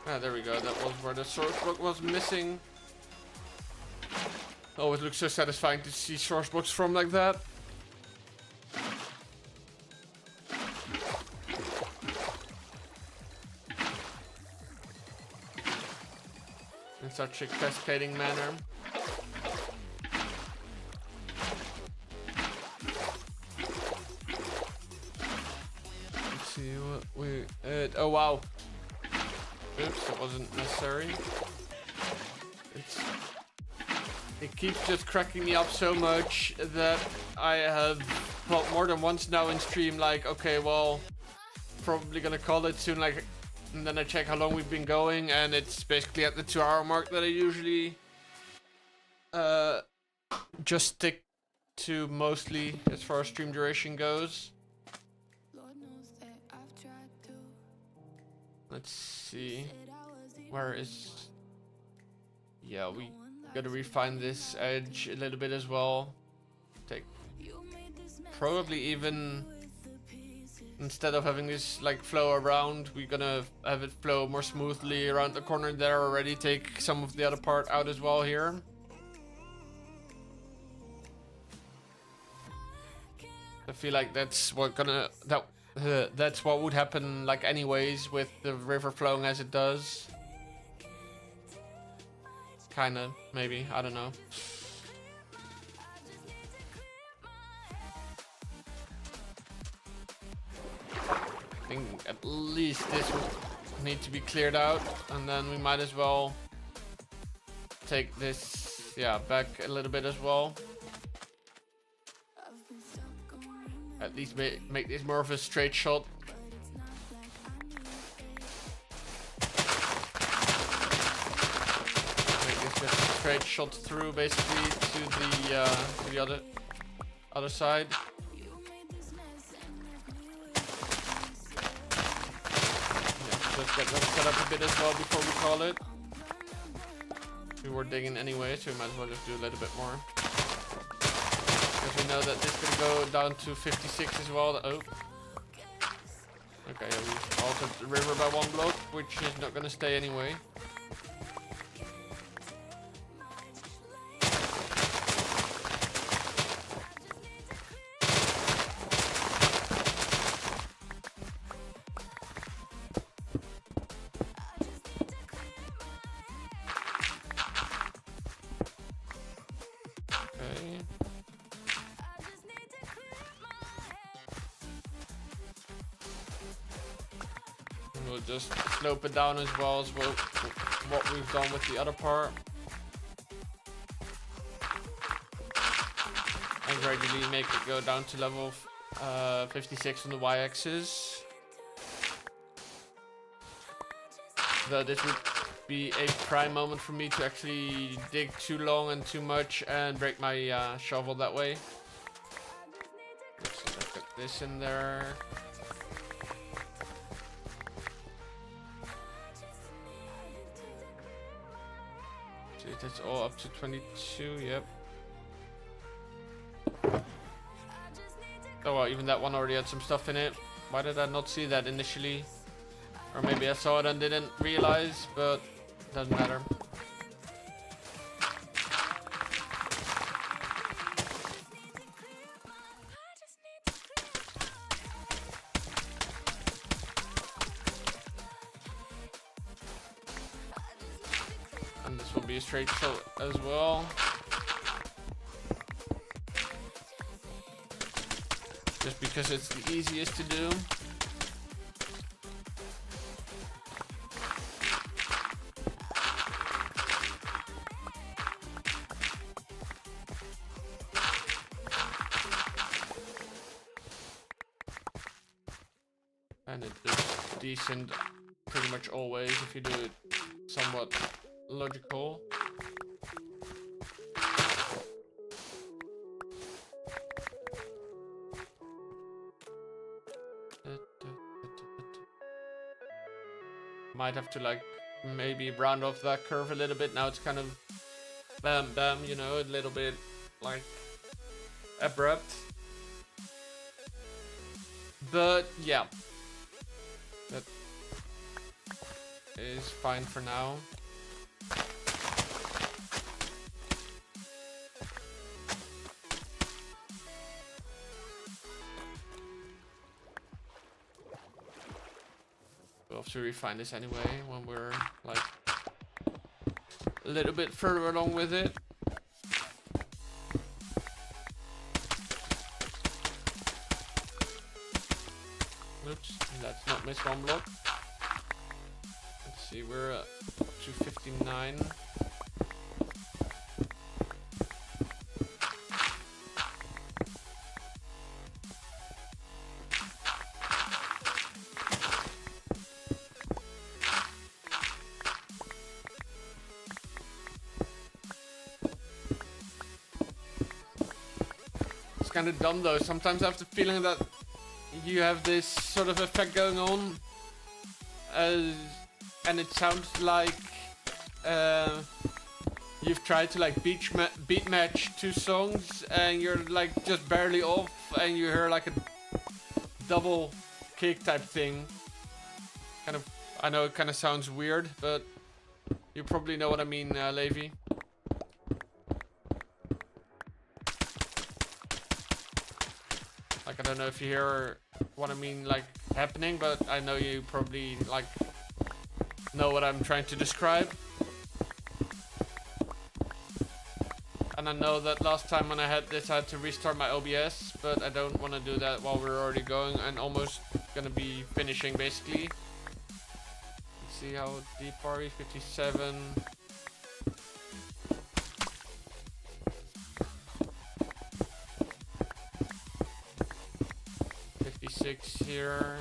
Ah, there we go. That was where the source block was missing. Always looks so satisfying to see Sourcebox from like that. In such a cascading manner. Let's see what we... oh wow. Oops, that wasn't necessary. It keeps just cracking me up so much that I have thought more than once now in stream, like, okay, well, probably gonna call it soon, like, and then I check how long we've been going, and it's basically at the 2-hour mark that I usually just stick to mostly as far as stream duration goes. Let's see, where is... Yeah, we gotta refine this edge a little bit as well. Take probably even, instead of having this like flow around, we're gonna have it flow more smoothly around the corner there already. Take some of the other part out as well here. I feel like that's what that's what would happen like anyways with the river flowing as it does. Kinda, maybe, I don't know. I think at least this will need to be cleared out, and then we might as well take this, yeah, back a little bit as well. At least make this more of a straight shot. Straight shot through basically to the other side. Yeah, just get that set up a bit as well before we call it. We were digging anyway, so we might as well just do a little bit more. Because we know that this can go down to 56 as well. Oh. Okay, yeah, we altered the river by 1 block, which is not gonna stay anyway. We'll just slope it down as well as what we've done with the other part. And gradually make it go down to level 56 on the y-axis. Though this would be a prime moment for me to actually dig too long and too much and break my shovel that way. Let's put this in there. That's all up to 22, yep. Oh well, even that one already had some stuff in it. Why did I not see that initially? Or maybe I saw it and didn't realize, but doesn't matter. And this will be a straight shot as well. Just because it's the easiest to do. And it is decent pretty much always if you do it somewhat logical. Might have to like maybe round off that curve a little bit. Now it's kind of bam bam, you know, a little bit like abrupt. But yeah, that is fine for now. once we refine this anyway, when we're like a little bit further along with it. Oops, let's not miss one block. Let's see, we're at 259. It's kind of dumb though. Sometimes I have the feeling that you have this sort of effect going on, and it sounds like you've tried to like beat match two songs and you're like just barely off, and you hear like a double kick type thing. Kind of, I know it kind of sounds weird, but you probably know what I mean, Levi. Like, I don't know if you hear what I mean, like, happening, but I know you probably, like, know what I'm trying to describe. And I know that last time when I had this, I had to restart my OBS, but I don't want to do that while we're already going and almost gonna be finishing, basically. Let's see how deep are we? 57. Here.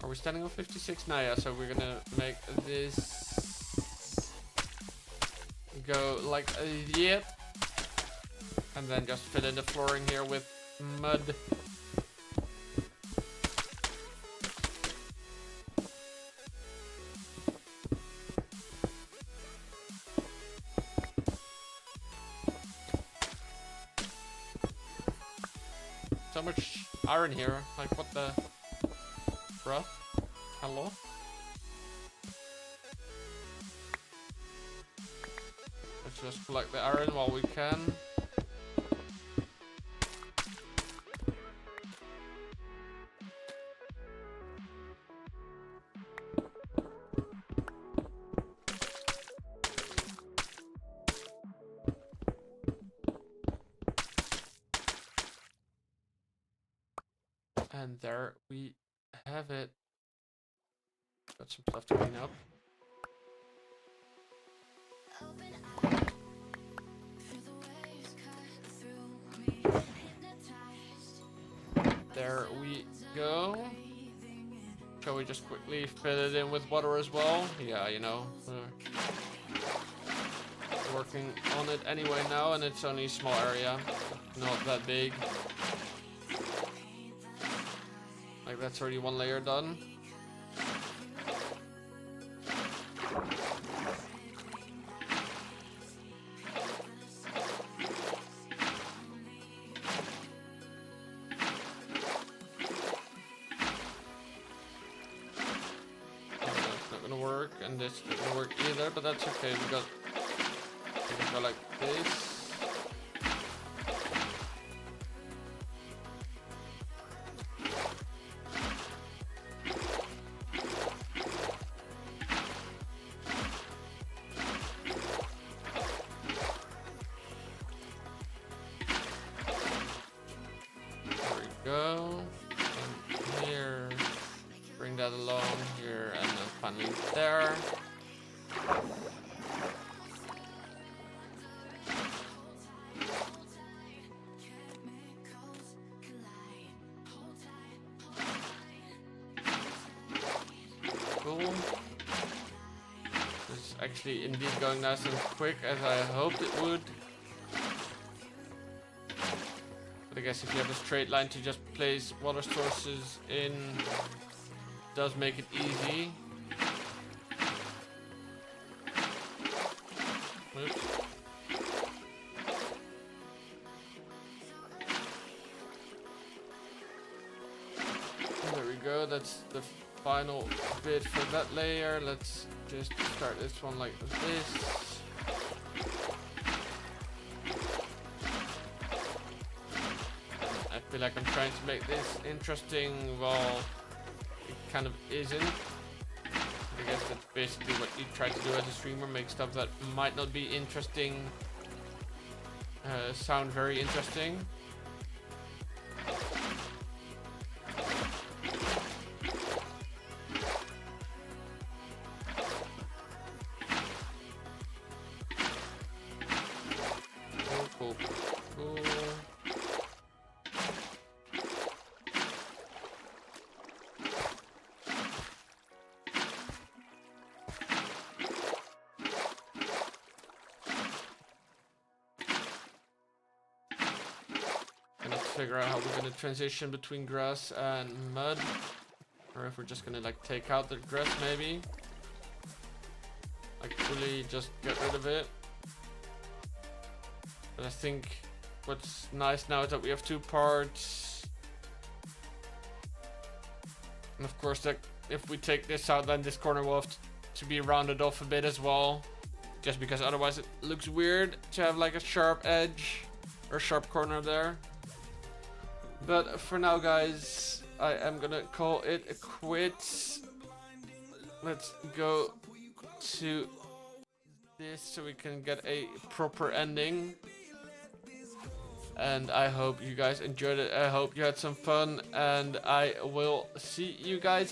Are we standing on 56? Nah, yeah, so we're gonna make this go like a yep. And then just fill in the flooring here with mud. So much iron here, like what the bruh? Hello? Let's just collect the iron while we can. And there we have it. Got some stuff to clean up. There we go. Shall we just quickly fill it in with water as well? Yeah, you know. Working on it anyway now, and it's only a small area. Not that big. Like, that's already one layer done. That's not gonna work, and this isn't gonna work either, but that's okay. We can go like this. Go and here, bring that along here, and then finally there. Cool. This is actually indeed going nice and quick as I hoped it would. But I guess if you have a straight line to just place water sources in, does make it easy. Oops. There we go, that's the final bit for that layer. Let's just start this one like this. feel like I'm trying to make this interesting. Well, it kind of isn't. I guess that's basically what you try to do as a streamer, make stuff that might not be interesting sound very interesting. Cool. And let's figure out how we're gonna transition between grass and mud, or if we're just gonna like take out the grass maybe, like fully just get rid of it. But I think what's nice now is that we have two parts. And of course that if we take this out, then this corner will have to be rounded off a bit as well. Just because otherwise it looks weird to have like a sharp edge or sharp corner there. But for now guys, I am gonna call it quits. Let's go to this so we can get a proper ending. And I hope you guys enjoyed it. I hope you had some fun, and I will see you guys